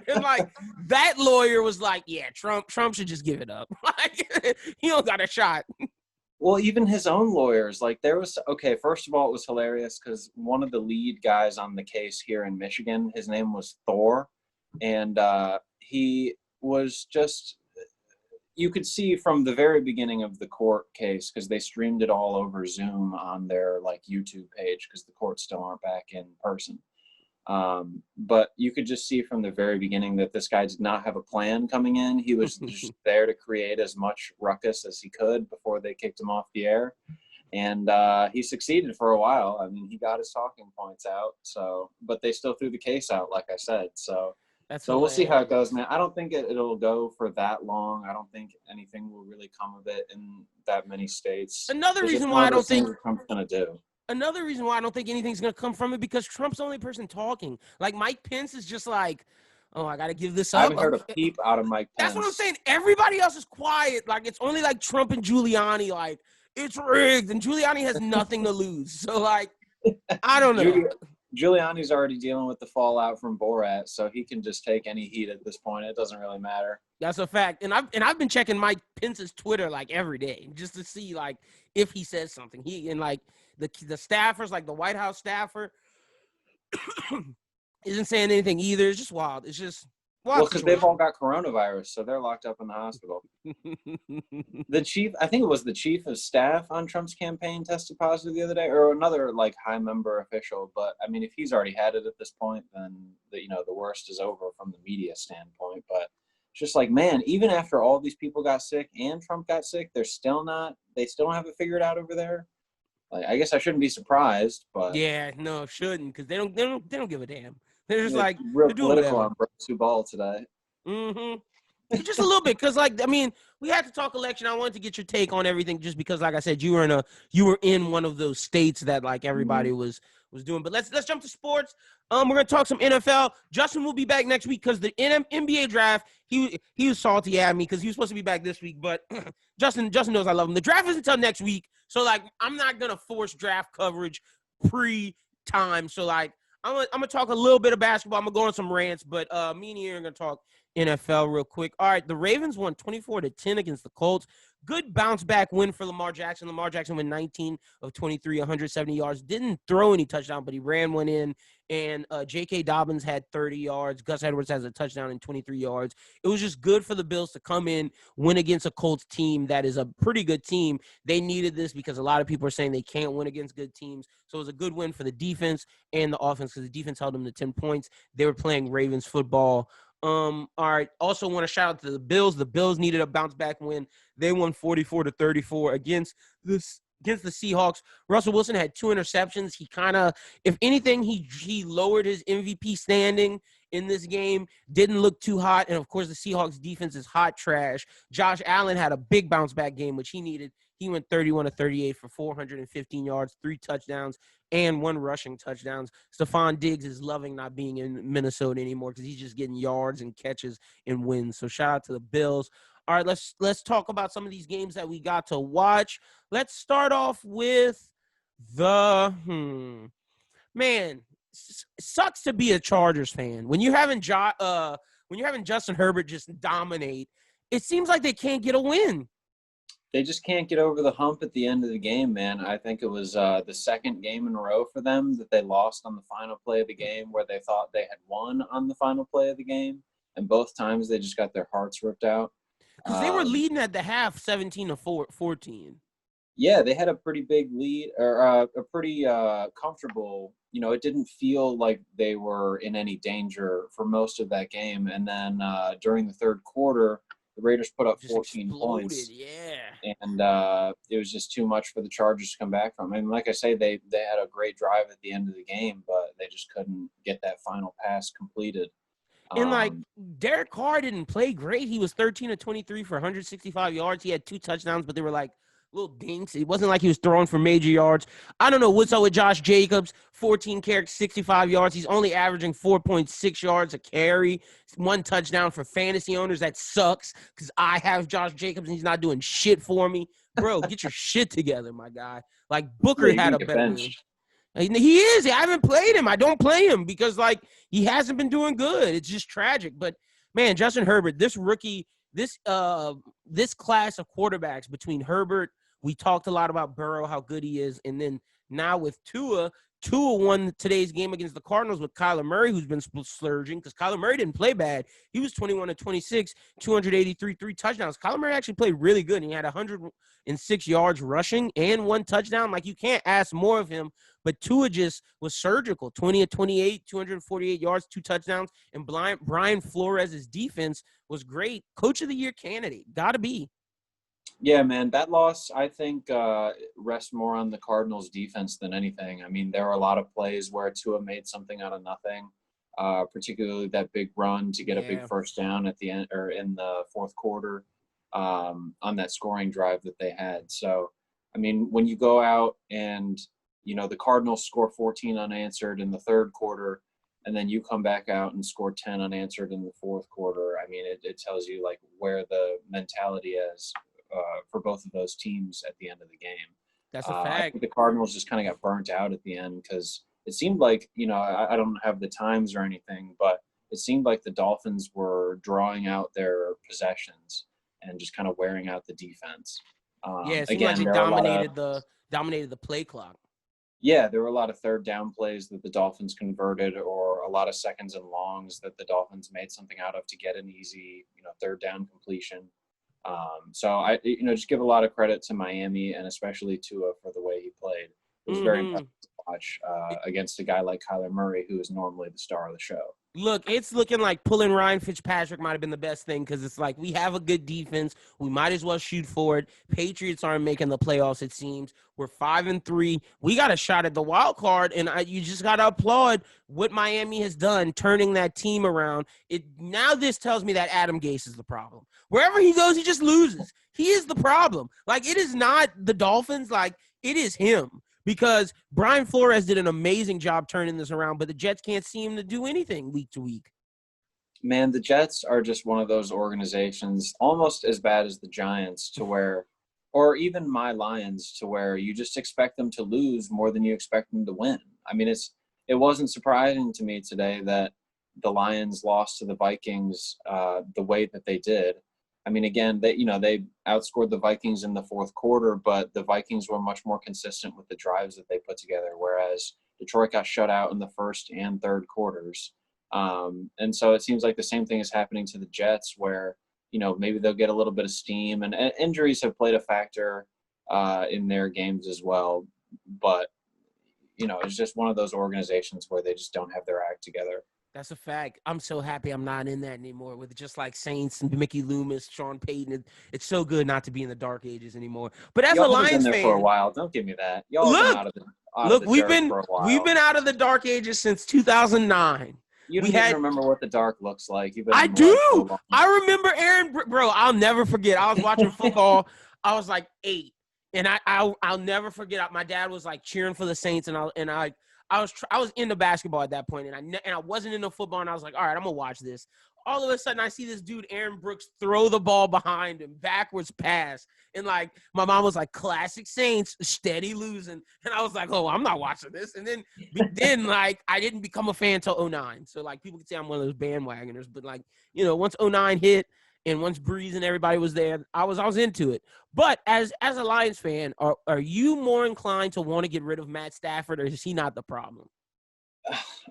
and that lawyer was like, "Yeah, Trump should just give it up. He don't got a shot." Well, even his own lawyers, first of all, it was hilarious because one of the lead guys on the case here in Michigan, his name was Thor, and he was just, you could see from the very beginning of the court case, because they streamed it all over Zoom on their YouTube page because the courts still aren't back in person. But you could just see from the very beginning that this guy did not have a plan coming in. He was just there to create as much ruckus as he could before they kicked him off the air. And he succeeded for a while. I mean, he got his talking points out. But they still threw the case out, like I said. So we'll see how it goes, man. I don't think it'll go for that long. I don't think anything will really come of it in that many states. Another reason why I don't think Trump's going to do. Another reason why I don't think anything's going to come from it because Trump's the only person talking. Mike Pence is just like, oh, I got to give this up. I haven't heard a peep out of Mike Pence. That's what I'm saying. Everybody else is quiet. It's only Trump and Giuliani, it's rigged. And Giuliani has nothing to lose. So, I don't know. Giuliani's already dealing with the fallout from Borat, so he can just take any heat at this point. It doesn't really matter. That's a fact. And I've been checking Mike Pence's Twitter every day just to see if he says something. The staffers, the White House staffer, isn't saying anything either. It's just wild. It's just wild. Well, because they've all got coronavirus, so they're locked up in the hospital. I think it was the chief of staff on Trump's campaign tested positive the other day, or another high member official. But I mean, if he's already had it at this point, then the worst is over from the media standpoint. But it's just man, even after all these people got sick and Trump got sick, they still don't have it figured out over there. I guess I shouldn't be surprised, but yeah, no, shouldn't, because they don't give a damn. They're just real political on BrosWhoBall today. Mm-hmm. Just a little bit, because we had to talk election. I wanted to get your take on everything, just because, like I said, you were in one of those states that everybody was doing. But let's jump to sports. We're gonna talk some NFL. Justin will be back next week because the NBA draft. He was salty at me because he was supposed to be back this week, but Justin knows I love him. The draft isn't until next week, so I'm not gonna force draft coverage pre-time. So I'm gonna talk a little bit of basketball. I'm gonna go on some rants, but me and you are gonna talk NFL real quick. All right, the Ravens won 24-10 against the Colts. Good bounce back win for Lamar Jackson. Lamar Jackson went 19 of 23, 170 yards. Didn't throw any touchdown, but he ran one in. And J.K. Dobbins had 30 yards. Gus Edwards has a touchdown and 23 yards. It was just good for the Bills to come in, win against a Colts team that is a pretty good team. They needed this because a lot of people are saying they can't win against good teams. So it was a good win for the defense and the offense because the defense held them to 10 points. They were playing Ravens football. All right. Also want to shout out to the Bills. The Bills needed a bounce back win. They won 44-34 against the Seahawks. Russell Wilson had 2 interceptions. He kind of, if anything, he lowered his MVP standing in this game. Didn't look too hot. And of course, the Seahawks defense is hot trash. Josh Allen had a big bounce back game, which he needed. He went 31-38 for 415 yards, 3 touchdowns, and 1 rushing touchdowns. Stephon Diggs is loving not being in Minnesota anymore because he's just getting yards and catches and wins. So shout out to the Bills. All right, let's talk about some of these games that we got to watch. Let's start off with the man. Sucks to be a Chargers fan when you're having Justin Herbert just dominate. It seems like they can't get a win. They just can't get over the hump at the end of the game, man. I think it was the second game in a row for them that they lost on the final play of the game where they thought they had won on the final play of the game. And both times they just got their hearts ripped out. Because they were leading at the half 17-14. Yeah, they had a pretty big lead or a pretty comfortable, it didn't feel like they were in any danger for most of that game. And then during the third quarter, the Raiders put up 14 points. Yeah. And it was just too much for the Chargers to come back from. I mean, like I say, they had a great drive at the end of the game, but they just couldn't get that final pass completed. And, Derek Carr didn't play great. He was 13-23 for 165 yards. He had 2 touchdowns, but they were little dinks. It wasn't like he was throwing for major yards. I don't know what's up with Josh Jacobs. 14 carries, 65 yards. He's only averaging 4.6 yards a carry. 1 touchdown for fantasy owners. That sucks because I have Josh Jacobs and he's not doing shit for me. Bro, get your shit together, my guy. Booker had a better game. He is. I haven't played him. I don't play him because, he hasn't been doing good. It's just tragic. But, man, Justin Herbert, this rookie, this class of quarterbacks between Herbert, we talked a lot about Burrow, how good he is, and then now with Tua won today's game against the Cardinals with Kyler Murray, who's been splurging because Kyler Murray didn't play bad. He was 21-26, 283, 3 touchdowns. Kyler Murray actually played really good, and he had 106 yards rushing and 1 touchdown. You can't ask more of him, but Tua just was surgical, 20-28, 248 yards, 2 touchdowns, and Brian Flores' defense was great. Coach of the Year candidate, got to be. Yeah, man, that loss, I think, rests more on the Cardinals' defense than anything. I mean, there were a lot of plays where Tua made something out of nothing, particularly that big run to get a big first down at the end or in the fourth quarter on that scoring drive that they had. So, I mean, when you go out and, the Cardinals score 14 unanswered in the third quarter, and then you come back out and score 10 unanswered in the fourth quarter, I mean, it tells you, where the mentality is. For both of those teams at the end of the game. That's a fact. I think the Cardinals just kind of got burnt out at the end because it seemed like, I don't have the times or anything, but it seemed like the Dolphins were drawing out their possessions and just kind of wearing out the defense. It seemed like they dominated the play clock. Yeah, there were a lot of third down plays that the Dolphins converted or a lot of seconds and longs that the Dolphins made something out of to get an easy, third down completion. So I, just give a lot of credit to Miami and especially Tua for the way he played. It was very impressive to watch against a guy like Kyler Murray, who is normally the star of the show. Look, it's looking like pulling Ryan Fitzpatrick might have been the best thing because it's we have a good defense. We might as well shoot for it. Patriots aren't making the playoffs, it seems. We're 5-3. We got a shot at the wild card, and you just got to applaud what Miami has done, turning that team around. Now this tells me that Adam Gase is the problem. Wherever he goes, he just loses. He is the problem. It is not the Dolphins. It is him. Because Brian Flores did an amazing job turning this around, but the Jets can't seem to do anything week to week. Man, the Jets are just one of those organizations, almost as bad as the Giants, to where, or even my Lions, to where you just expect them to lose more than you expect them to win. I mean, it wasn't surprising to me today that the Lions lost to the Vikings the way that they did. I mean, again, they outscored the Vikings in the fourth quarter, but the Vikings were much more consistent with the drives that they put together, whereas Detroit got shut out in the first and third quarters. And so it seems like the same thing is happening to the Jets, where, maybe they'll get a little bit of steam, and injuries have played a factor in their games as well. But, it's just one of those organizations where they just don't have their act together. That's a fact. I'm so happy I'm not in that anymore with just like Saints and Mickey Loomis, Sean Payton. It's so good not to be in the dark ages anymore. But as a Lions fan, for a while, don't give me that. Y'all look, been out of the we've dirt for a while. We've been out of the dark ages since 2009. You don't even remember what the dark looks like. I do. So I remember Bro, I'll never forget. I was watching football. I was like 8, and I'll never forget. My dad was like cheering for the Saints, and I was into basketball at that point, and I wasn't into football, and I was like, all right, I'm gonna watch this. All of a sudden, I see this dude, Aaron Brooks, throw the ball behind him, backwards pass, and like my mom was like, classic Saints, steady losing, and I was like, oh, I'm not watching this. And then like I didn't become a fan until 2009. So like people could say I'm one of those bandwagoners, but like once 2009 hit. And once Breeze and everybody was there, I was into it. But as a Lions fan, are you more inclined to want to get rid of Matt Stafford, or is he not the problem?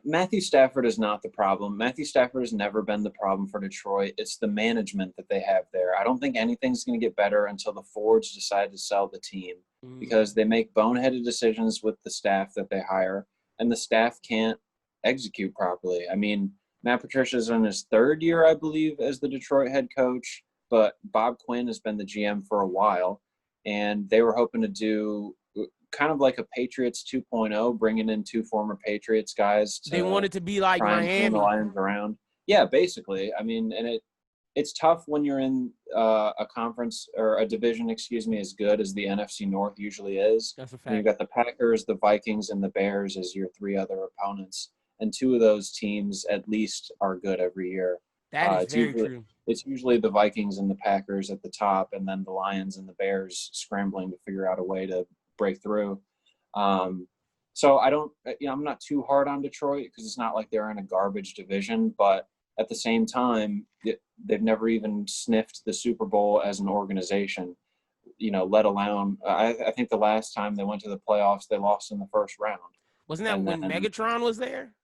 Matthew Stafford is not the problem. Matthew Stafford has never been the problem for Detroit. It's the management that they have there. I don't think anything's going to get better until the Fords decide to sell the team, because they make boneheaded decisions with the staff that they hire, and the staff can't execute properly. I mean, Matt Patricia's in his third year, I believe, as the Detroit head coach, but Bob Quinn has been the GM for a while, and they were hoping to do kind of like a Patriots 2.0, bringing in 2 former Patriots guys. They wanted to be like Miami. The Lions around. Yeah, basically. I mean, and it's tough when you're in a conference or a division, as good as the NFC North usually is. That's a fact. And you've got the Packers, the Vikings, and the Bears as your 3 other opponents. And 2 of those teams at least are good every year. That is very true. It's usually the Vikings and the Packers at the top, and then the Lions and the Bears scrambling to figure out a way to break through. So I'm not too hard on Detroit, because it's not like they're in a garbage division, but at the same time, they've never even sniffed the Super Bowl as an organization, let alone, I think the last time they went to the playoffs, they lost in the first round. Wasn't that when Megatron was there?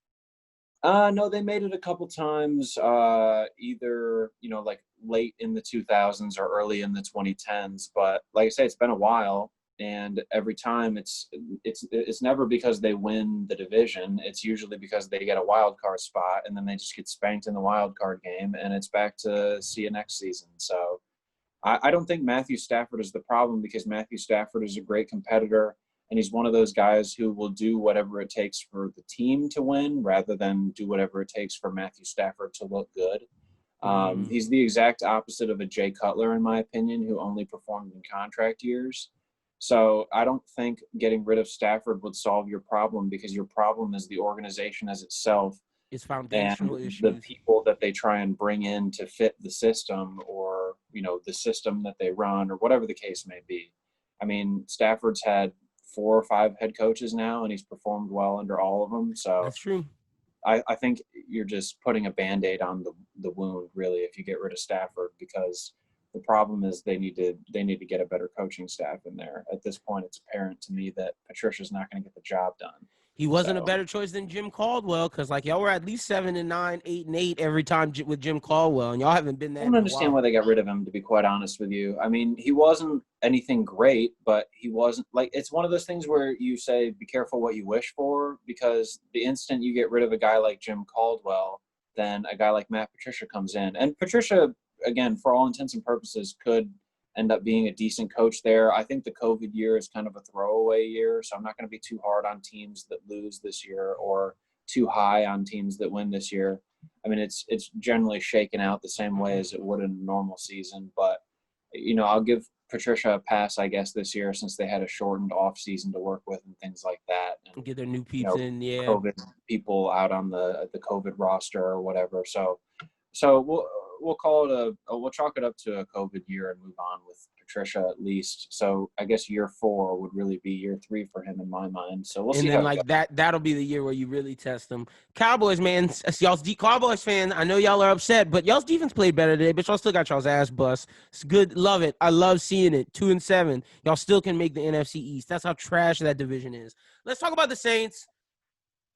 No, they made it a couple times, either, like late in the 2000s or early in the 2010s. But like I say, it's been a while, and every time it's never because they win the division. It's usually because they get a wild card spot, and then they just get spanked in the wild card game, and it's back to see you next season. So I don't think Matthew Stafford is the problem, because Matthew Stafford is a great competitor. And he's one of those guys who will do whatever it takes for the team to win, rather than do whatever it takes for Matthew Stafford to look good. He's the exact opposite of a Jay Cutler, in my opinion, who only performed in contract years. So I don't think getting rid of Stafford would solve your problem, because your problem is the organization as itself. It's foundational and issues. The people that they try and bring in to fit the system, or, the system that they run, or whatever the case may be. I mean, Stafford's had 4 or 5 head coaches now, and he's performed well under all of them. So that's true. I think you're just putting a Band-Aid on the wound, really, if you get rid of Stafford, because the problem is they need to get a better coaching staff in there. At this point, it's apparent to me that Patricia's not going to get the job done. He wasn't a better choice than Jim Caldwell, because like y'all were at least 7-9, 8-8 every time with Jim Caldwell, and y'all haven't been that. I don't understand why they got rid of him, to be quite honest with you. I mean, he wasn't anything great, but he wasn't like, it's one of those things where you say, be careful what you wish for, because the instant you get rid of a guy like Jim Caldwell, then a guy like Matt Patricia comes in. And Patricia, again, for all intents and purposes, could end up being a decent coach there. I think the COVID year is kind of a throwaway year, so I'm not going to be too hard on teams that lose this year, or too high on teams that win this year. I mean, it's generally shaken out the same way as it would in a normal season, but I'll give Patricia a pass, I guess, this year, since they had a shortened off season to work with and things like that, and get their new peeps in. Yeah, COVID people out on the COVID roster or whatever. So we'll call it we'll chalk it up to a COVID year and move on with Patricia at least. So I guess year 4 would really be year 3 for him in my mind. So we'll see. And then like that'll be the year where you really test them. Cowboys, man, Cowboys fan. I know y'all are upset, but y'all's defense played better today, but y'all still got y'all's ass bust. It's good. Love it. I love seeing it. 2-7. Y'all still can make the NFC East. That's how trash that division is. Let's talk about the Saints.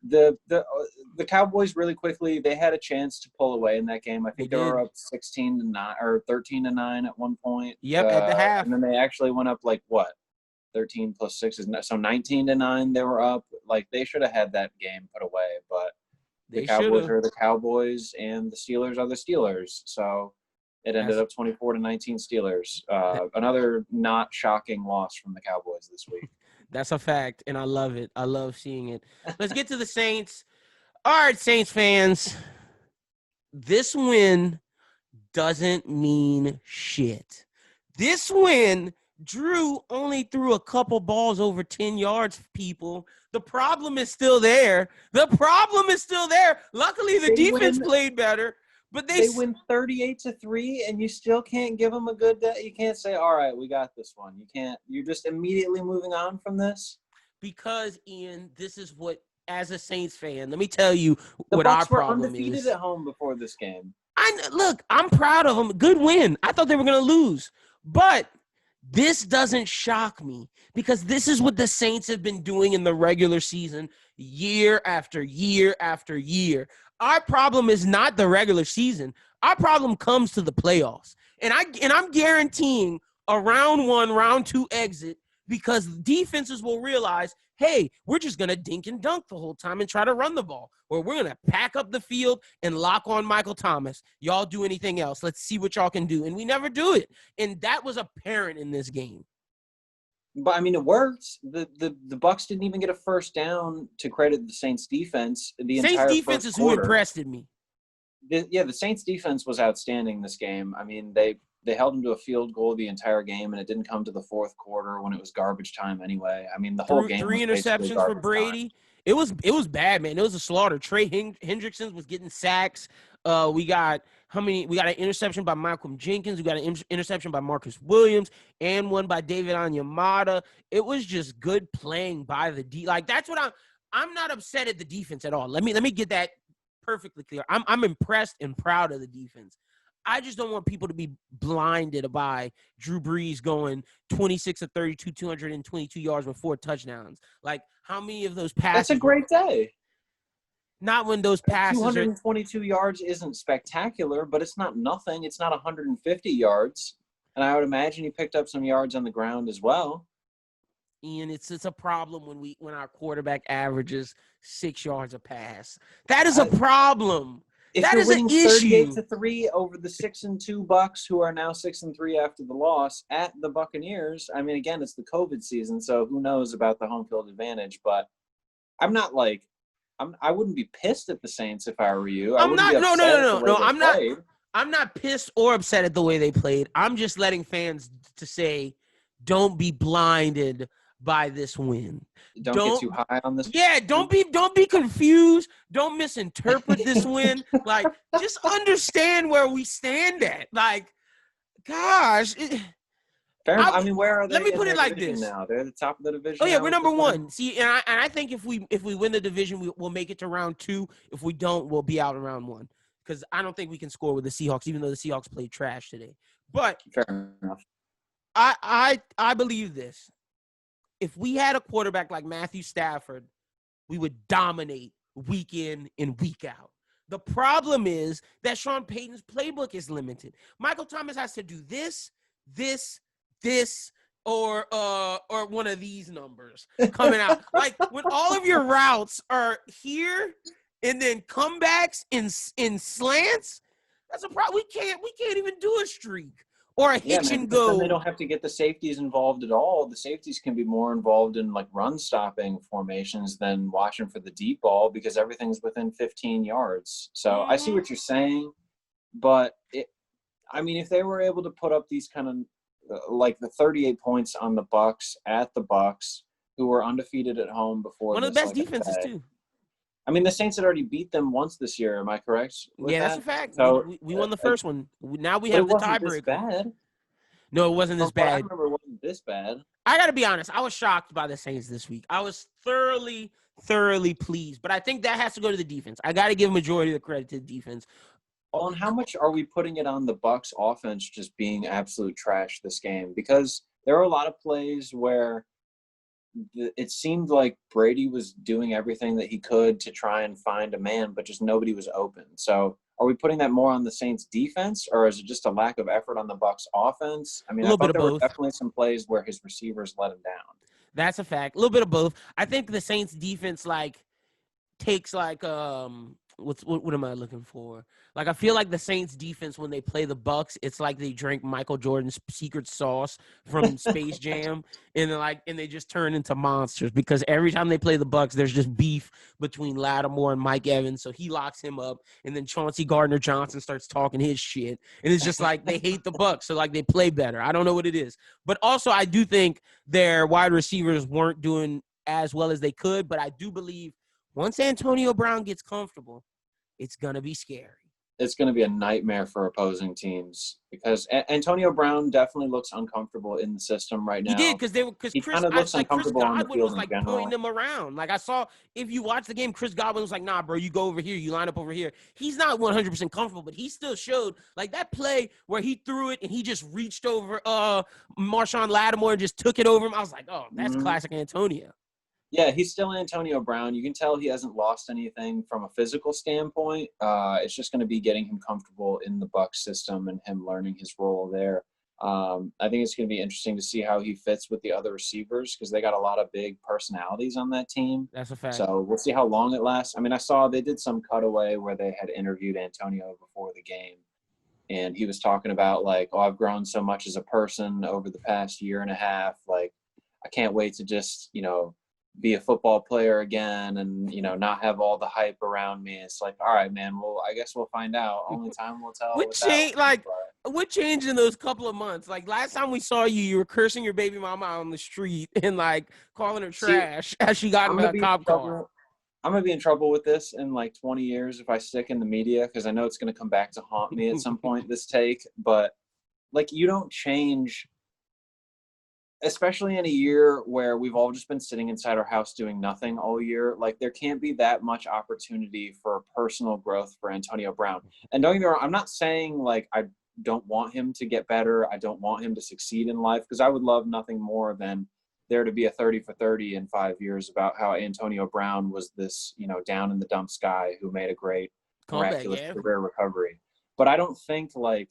The Cowboys really quickly, they had a chance to pull away in that game. I think they were up 16-9 or 13-9 at one point. Yep, at the half. And then they actually went up 13 plus 6 is so 19-9 they were up. Like they should have had that game put away, but the Cowboys are the Cowboys and the Steelers are the Steelers. So it ended up 24-19 Steelers. Another not shocking loss from the Cowboys this week. That's a fact, and I love it. I love seeing it. Let's get to the Saints. All right, Saints fans. This win doesn't mean shit. This win, Drew only threw a couple balls over 10 yards, people. The problem is still there. Luckily, the defense played better. But they win 38-3, and you still can't give them a good day. You can't say, "All right, we got this one." You can't. You're just immediately moving on from this. Because Ian, this is what, as a Saints fan, let me tell you what our problem is. The Bucs were undefeated at home before this game. Look, I'm proud of them. Good win. I thought they were going to lose, but this doesn't shock me because this is what the Saints have been doing in the regular season, year after year after year. Our problem is not the regular season. Our problem comes to the playoffs. And I'm guaranteeing a round 1, round 2 exit because defenses will realize, hey, we're just going to dink and dunk the whole time and try to run the ball. Or we're going to pack up the field and lock on Michael Thomas. Y'all do anything else. Let's see what y'all can do. And we never do it. And that was apparent in this game. But, I mean, it worked. The Bucs didn't even get a first down to credit the Saints defense. Saints defense is who impressed me. The Saints defense was outstanding this game. I mean, they held them to a field goal the entire game, and it didn't come to the fourth quarter when it was garbage time anyway. I mean, the whole game 3 interceptions for Brady. Time. It was bad, man. It was a slaughter. Trey Hendrickson was getting sacks. We got an interception by Malcolm Jenkins. We got an interception by Marcus Williams and one by David Onyemata. It was just good playing by the D. Like that's what I'm not upset at the defense at all. Let me get that perfectly clear. I'm impressed and proud of the defense. I just don't want people to be blinded by Drew Brees going 26 of 32, 222 yards with 4 touchdowns. Like how many of those passes? That's a great day. Not when those passes 222 yards isn't spectacular, but it's not nothing. It's not 150 yards. And I would imagine he picked up some yards on the ground as well. Ian, it's a problem when our quarterback averages 6 yards a pass. That is a problem. That is an issue. 38-3 over the 6-2 Bucs, who are now 6-3 after the loss at the Buccaneers. I mean, again, it's the COVID season, so who knows about the home field advantage? But I'm not like I wouldn't be pissed at the Saints if I were you. I'm not pissed or upset at the way they played. I'm just letting fans to say, don't be blinded by this win. Don't get too high on this. Yeah, don't be confused. Don't misinterpret this win. Like, just understand where we stand at. Like, gosh. I mean, where are they? Let me put it like this. Now they're at the top of the division. Oh yeah, we're number 1. See, and I think if we win the division, we'll make it to round 2. If we don't, we'll be out in round 1. Because I don't think we can score with the Seahawks, even though the Seahawks played trash today. But fair enough. I believe this. If we had a quarterback like Matthew Stafford, we would dominate week in and week out. The problem is that Sean Payton's playbook is limited. Michael Thomas has to do this, or one of these numbers coming out. Like when all of your routes are here and then comebacks in slants, that's a problem. We can't even do a streak. Or a hitch and go. They don't have to get the safeties involved at all. The safeties can be more involved in like run stopping formations than watching for the deep ball because everything's within 15 yards. So I see what you're saying, but if they were able to put up these kind of like the 38 points on the Bucs at the Bucs, who were undefeated at home before. One of the best defenses too. I mean, the Saints had already beat them once this year. Am I correct? Yeah, that's a fact. So we won the first one. Now we have the tiebreaker. Bad. No, it wasn't this From what I bad. remember, it wasn't this bad. I got to be honest. I was shocked by the Saints this week. I was thoroughly pleased. But I think that has to go to the defense. I got to give majority of the credit to the defense. Well, and how much are we putting it on the Bucs offense just being absolute trash this game? Because there are a lot of plays where it seemed like Brady was doing everything that he could to try and find a man, but just nobody was open. So are we putting that more on the Saints defense, or is it just a lack of effort on the Bucs offense? I mean, I thought there were definitely some plays where his receivers let him down. That's a fact. A little bit of both. I think the Saints defense takes what am I looking for? Like, I feel like the Saints defense, when they play the Bucs, it's like they drank Michael Jordan's secret sauce from Space Jam, and they just turn into monsters, because every time they play the Bucs, there's just beef between Lattimore and Mike Evans. So he locks him up, and then Chauncey Gardner-Johnson starts talking his shit, and it's just like they hate the Bucs, so like they play better. I don't know what it is, but also I do think their wide receivers weren't doing as well as they could. But I do believe once Antonio Brown gets comfortable, it's gonna be scary. It's going to be a nightmare for opposing teams, because Antonio Brown definitely looks uncomfortable in the system right now. He did, because kind of looks uncomfortable on the Godwin field was like in general. pointing him around. Like, I saw, if you watch the game, Chris Godwin was like, "Nah, bro, you go over here, you line up over here." He's not 100% comfortable, but he still showed, like, that play where he threw it and he just reached over Marshawn Lattimore and just took it over him. I was like, oh, that's classic Antonio. Yeah, he's still Antonio Brown. You can tell he hasn't lost anything from a physical standpoint. It's just going to be getting him comfortable in the Bucs system and him learning his role there. I think it's going to be interesting to see how he fits with the other receivers, because they got a lot of big personalities on that team. That's a fact. So we'll see how long it lasts. I mean, I saw they did some cutaway where they had interviewed Antonio before the game, and he was talking about, like, oh, I've grown so much as a person over the past year and a half. Like, I can't wait to just, be a football player again and, not have all the hype around me. It's like, all right, man, well, I guess we'll find out. Only time will tell. What changed in those couple of months? Like, last time we saw you were cursing your baby mama on the street and, like, calling her trash as she got in a cop car. I'm going to be in trouble with this in like 20 years if I stick in the media, because I know it's going to come back to haunt me at some point, this take. But, like, you don't change, especially in a year where we've all just been sitting inside our house doing nothing all year. Like, there can't be that much opportunity for personal growth for Antonio Brown. And don't get me wrong, I'm not saying, like, I don't want him to get better. I don't want him to succeed in life, because I would love nothing more than there to be a 30 for 30 in 5 years about how Antonio Brown was this, down in the dumps guy who made a great miraculous career recovery. But I don't think, like,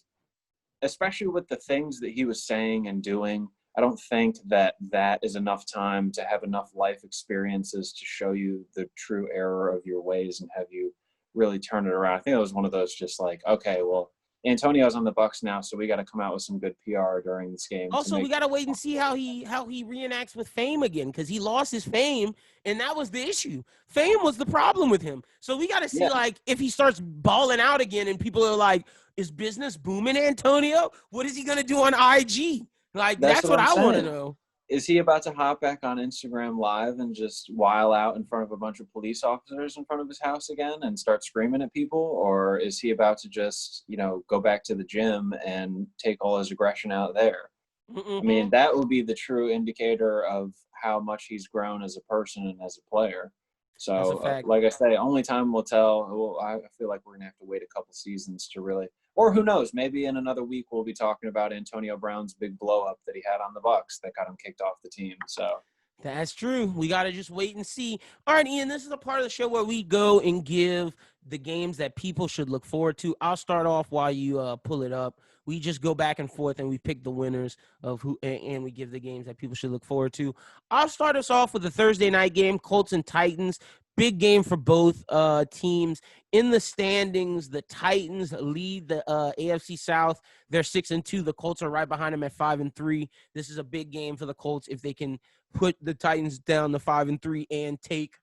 especially with the things that he was saying and doing, I don't think that is enough time to have enough life experiences to show you the true error of your ways and have you really turn it around. I think it was one of those just like, okay, well, Antonio's on the Bucs now, so we got to come out with some good PR during this game. Also, we got to wait and see how he reenacts with fame again, because he lost his fame, and that was the issue. Fame was the problem with him. So we got to see, like, if he starts balling out again and people are like, is business booming, Antonio? What is he going to do on IG? Like, that's what I want to know. Is he about to hop back on Instagram Live and just while out in front of a bunch of police officers in front of his house again and start screaming at people? Or is he about to just, go back to the gym and take all his aggression out there? Mm-hmm. I mean, that would be the true indicator of how much he's grown as a person and as a player. So, like I say, only time will tell. Well, I feel like we're going to have to wait a couple seasons to really – or who knows, maybe in another week we'll be talking about Antonio Brown's big blow-up that he had on the Bucs that got him kicked off the team. So that's true. We got to just wait and see. All right, Ian, this is a part of the show where we go and give the games that people should look forward to. I'll start off while you pull it up. We just go back and forth and we pick the winners of who, and we give the games that people should look forward to. I'll start us off with the Thursday night game, Colts and Titans. Big game for both teams. In the standings, the Titans lead the AFC South. They're 6-2. The Colts are right behind them at 5-3. This is a big game for the Colts if they can put the Titans down to 5-3 and take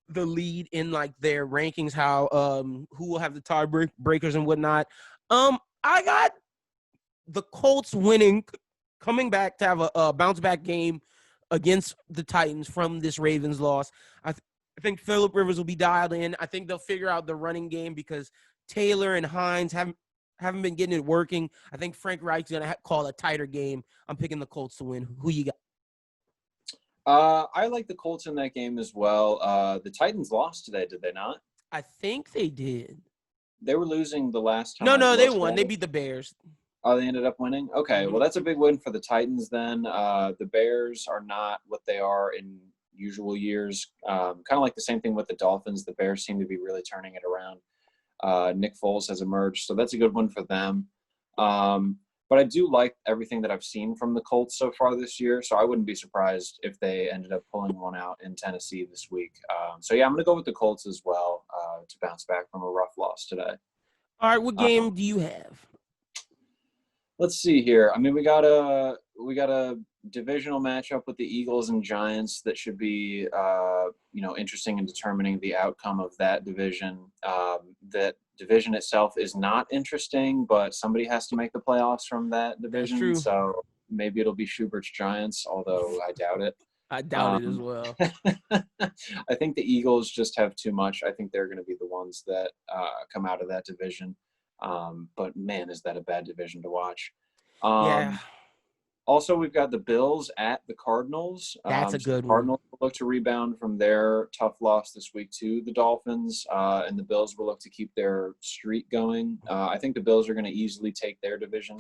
the lead in like their rankings. How who will have the tiebreakers and whatnot. I got the Colts winning, coming back to have a bounce back game against the Titans from this Ravens loss. I think Phillip Rivers will be dialed in. I think they'll figure out the running game because Taylor and Hines Haven't been getting it working. I think Frank Reich's going to call a tighter game. I'm picking the Colts to win. Who you got? I like the Colts in that game as well. The Titans lost today, did they not? I think they did. They were losing the last time. No, they won. They beat the Bears. Oh, they ended up winning? Okay, well, that's a big win for the Titans then. The Bears are not what they are in usual years. Kind of like the same thing with the Dolphins. The Bears seem to be really turning it around. Nick Foles has emerged, so that's a good one for them. But I do like everything that I've seen from the Colts so far this year, so I wouldn't be surprised if they ended up pulling one out in Tennessee this week. So, yeah, I'm going to go with the Colts as well to bounce back from a rough loss today. All right, what game do you have? Let's see here. I mean, we got a divisional matchup with the Eagles and Giants that should be, interesting in determining the outcome of that division. That division itself is not interesting, but somebody has to make the playoffs from that division. That's true. So maybe it'll be Schubert's Giants, although I doubt it. I doubt it as well. I think the Eagles just have too much. I think they're going to be the ones that come out of that division. But man, is that a bad division to watch. Yeah. Also, we've got the Bills at the Cardinals. That's a good one. one. Cardinals will look to rebound from their tough loss this week to the Dolphins, and the Bills will look to keep their streak going. I think the Bills are going to easily take their division,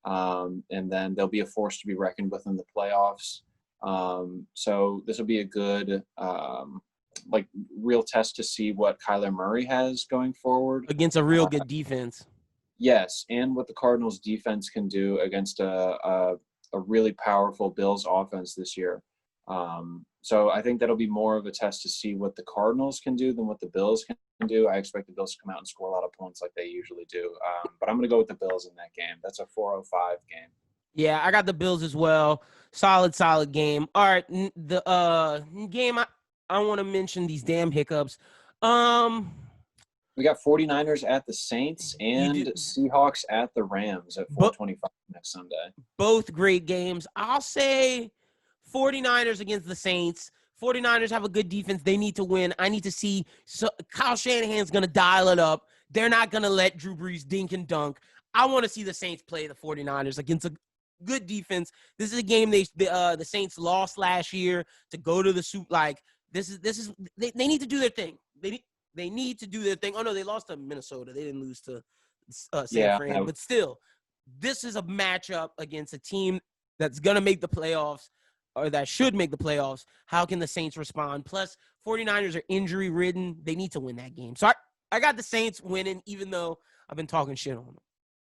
and then they'll be a force to be reckoned with in the playoffs. So this will be a good, real test to see what Kyler Murray has going forward. Against a real good defense. Yes, and what the Cardinals defense can do against a really powerful Bills offense this year. So I think that'll be more of a test to see what the Cardinals can do than what the Bills can do. I expect the Bills to come out and score a lot of points like they usually do. But I'm going to go with the Bills in that game. That's a 4:05 game. Yeah, I got the Bills as well. Solid game. All right, the game I want to mention these damn hiccups. We got 49ers at the Saints and Seahawks at the Rams at 4:25 next Sunday. Both great games. I'll say 49ers against the Saints. 49ers have a good defense. They need to win. I need to see Kyle Shanahan's going to dial it up. They're not going to let Drew Brees dink and dunk. I want to see the Saints play the 49ers against a good defense. This is a game the Saints lost last year to go to the Super. Like they need to do their thing. They need to do their thing. Oh, no, they lost to Minnesota. They didn't lose to San Fran. But still, this is a matchup against a team that's going to make the playoffs or that should make the playoffs. How can the Saints respond? Plus, 49ers are injury-ridden. They need to win that game. So I got the Saints winning, even though I've been talking shit on them.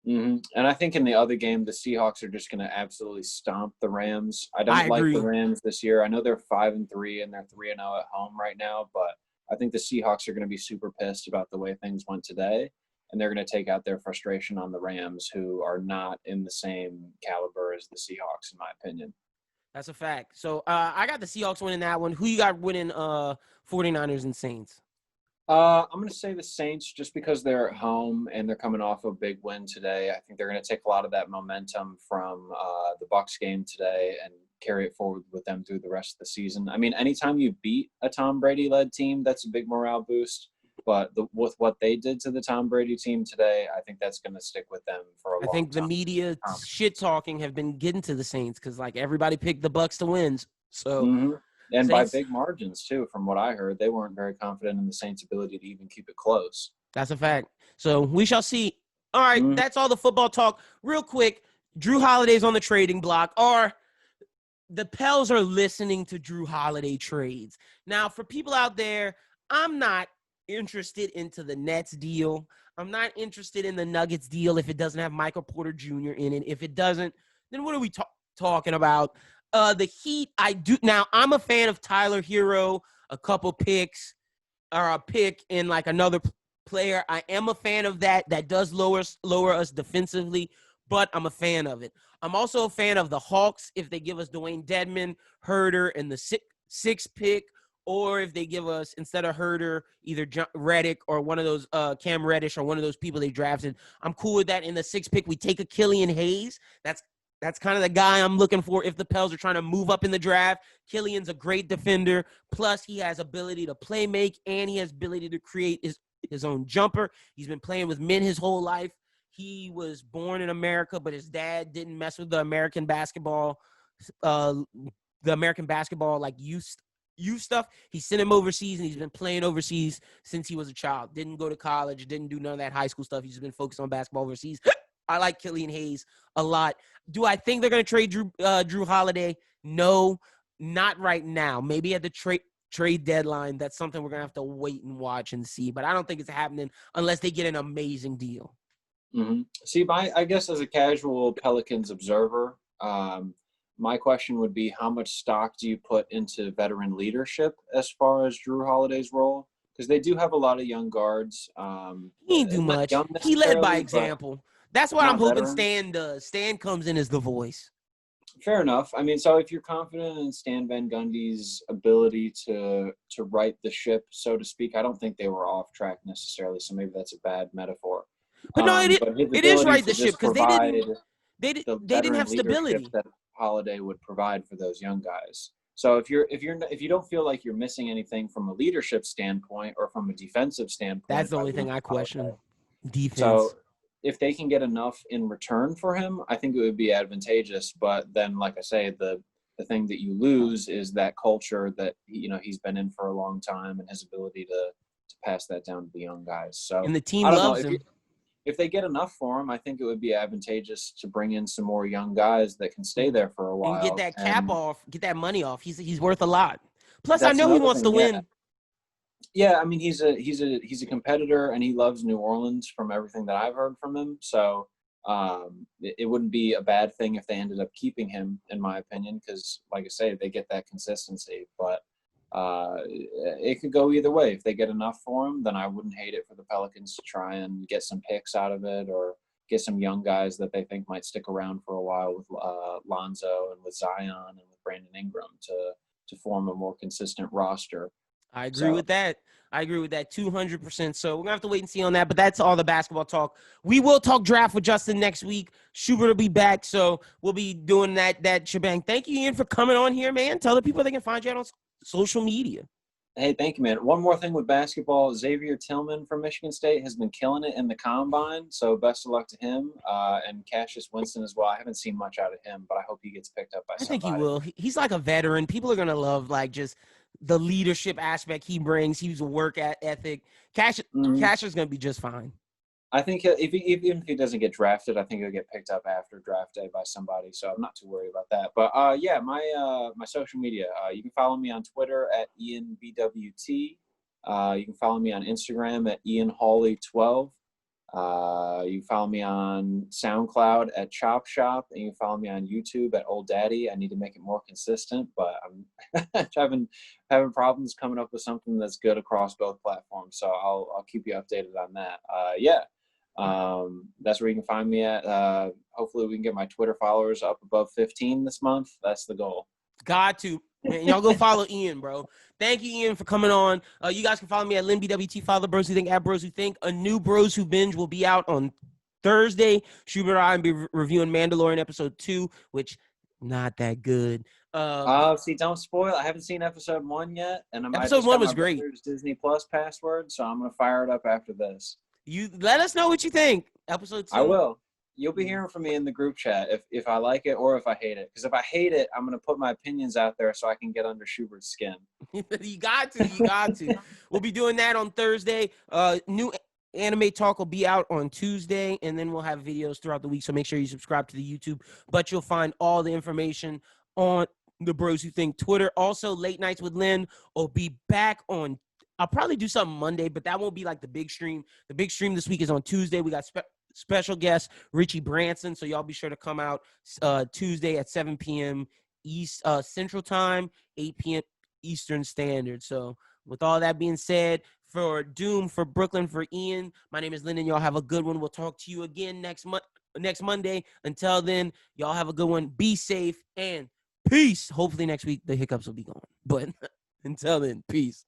Mm-hmm. And I think in the other game, the Seahawks are just going to absolutely stomp the Rams. I don't like the Rams this year. I know they're 5-3 and they're 3-0 at home right now, but I think the Seahawks are going to be super pissed about the way things went today, and they're going to take out their frustration on the Rams, who are not in the same caliber as the Seahawks, in my opinion. That's a fact. So I got the Seahawks winning that one. Who you got winning 49ers and Saints? I'm going to say the Saints just because they're at home and they're coming off a big win today. I think they're going to take a lot of that momentum from the Bucs game today and carry it forward with them through the rest of the season. I mean, anytime you beat a Tom Brady-led team, that's a big morale boost. But with what they did to the Tom Brady team today, I think that's going to stick with them for a long time. I think the media shit-talking have been getting to the Saints because, like, everybody picked the Bucs to win. So, And Saints, by big margins, too, from what I heard. They weren't very confident in the Saints' ability to even keep it close. That's a fact. So we shall see. All right, that's all the football talk. Real quick, Drew Holiday's on the trading block. The Pels are listening to Drew Holiday trades. Now, for people out there, I'm not interested into the Nets deal. I'm not interested in the Nuggets deal if it doesn't have Michael Porter Jr. in it. If it doesn't, then what are we talking about? The Heat, I do. Now, I'm a fan of Tyler Hero, a couple picks, or a pick in like another player. I am a fan of that. That does lower us defensively, but I'm a fan of it. I'm also a fan of the Hawks if they give us Dwayne Dedmon, Herder, and the sixth pick, or if they give us, instead of Herder, either Reddick or one of those Cam Reddish or one of those people they drafted. I'm cool with that. In the sixth pick, we take a Killian Hayes. That's kind of the guy I'm looking for if the Pels are trying to move up in the draft. Killian's a great defender. Plus, he has ability to play make, and he has ability to create his own jumper. He's been playing with men his whole life. he was born in America, but his dad didn't mess with the American basketball like youth stuff. He sent him overseas, and he's been playing overseas since he was a child. Didn't go to college, didn't do none of that high school stuff. He's been focused on basketball overseas. I like Killian Hayes a lot. Do I think they're going to trade Drew Holiday? No, not right now. Maybe at the trade deadline. That's something we're going to have to wait and watch and see. But I don't think it's happening unless they get an amazing deal. Mm-hmm. See, I guess as a casual Pelicans observer, my question would be, how much stock do you put into veteran leadership as far as Drew Holiday's role? Because they do have a lot of young guards. He didn't do much. He led by example. That's what I'm hoping Stan does. Stan comes in as the voice. Fair enough. I mean, so if you're confident in Stan Van Gundy's ability to right the ship, so to speak, I don't think they were off track necessarily. So maybe that's a bad metaphor. But no, it is right the ship because they didn't have stability that Holiday would provide for those young guys. So if you don't feel like you're missing anything from a leadership standpoint or from a defensive standpoint, that's the only thing I question. Defense. So if they can get enough in return for him, I think it would be advantageous. But then, like I say, the thing that you lose is that culture that he's been in for a long time and his ability to pass that down to the young guys. So and the team loves him. If they get enough for him, I think it would be advantageous to bring in some more young guys that can stay there for a while and get that cap off, get that money off. He's worth a lot. Plus, I know he wants to win. Yeah, I mean, he's a competitor, and he loves New Orleans from everything that I've heard from him. So it wouldn't be a bad thing if they ended up keeping him, in my opinion, because, like I say, they get that consistency. But it could go either way. If they get enough for him, then I wouldn't hate it for the Pelicans to try and get some picks out of it or get some young guys that they think might stick around for a while with Lonzo and with Zion and with Brandon Ingram to form a more consistent roster. I agree with that. I agree with that 200%. So we're going to have to wait and see on that. But that's all the basketball talk. We will talk draft with Justin next week. Schubert will be back. So we'll be doing that shebang. Thank you, Ian, for coming on here, man. Tell the people they can find you out on social media. Hey, thank you, man. One more thing with basketball. Xavier Tillman from Michigan State has been killing it in the combine. So best of luck to him and Cassius Winston as well. I haven't seen much out of him, but I hope he gets picked up by somebody. I think he will. He's like a veteran. People are going to love just the leadership aspect he brings. He's a work ethic. Cassius is going to be just fine. I think even if he doesn't get drafted, I think he'll get picked up after draft day by somebody. So I'm not too worried about that. But my social media, you can follow me on Twitter at IanBWT. You can follow me on Instagram at IanHawley12. You can follow me on SoundCloud at Chop Shop, and you can follow me on YouTube at Old Daddy. I need to make it more consistent, but I'm having problems coming up with something that's good across both platforms. So I'll keep you updated on that. That's where you can find me at. Hopefully we can get my Twitter followers up above 15 this month. That's the goal. Got to. Man, y'all go follow Ian, bro. Thank you, Ian, for coming on. You guys can follow me at Lin BWT. Follow Bros Who Think at Bros Who Think. A new Bros Who Binge will be out on Thursday. Schubert and I will be reviewing Mandalorian episode 2, which not that good. See, don't spoil. I haven't seen episode 1 yet, and episode 1 was great. Disney Plus password, so I'm gonna fire it up after this. You let us know what you think. Episode 2. I will. You'll be hearing from me in the group chat if I like it or if I hate it. Because if I hate it, I'm going to put my opinions out there so I can get under Schubert's skin. You got to. We'll be doing that on Thursday. New anime talk will be out on Tuesday, and then we'll have videos throughout the week. So make sure you subscribe to the YouTube. But you'll find all the information on the Bros Who Think Twitter. Also, Late Nights with Lynn will be back on. I'll probably do something Monday, but that won't be like the big stream. The big stream this week is on Tuesday. We got special guest Richie Branson, so y'all be sure to come out Tuesday at 7 p.m. East Central Time, 8 p.m. Eastern Standard. So with all that being said, for Doom, for Brooklyn, for Ian, my name is Lyndon. Y'all have a good one. We'll talk to you again next Monday. Until then, y'all have a good one. Be safe and peace. Hopefully next week the hiccups will be gone. But until then, peace.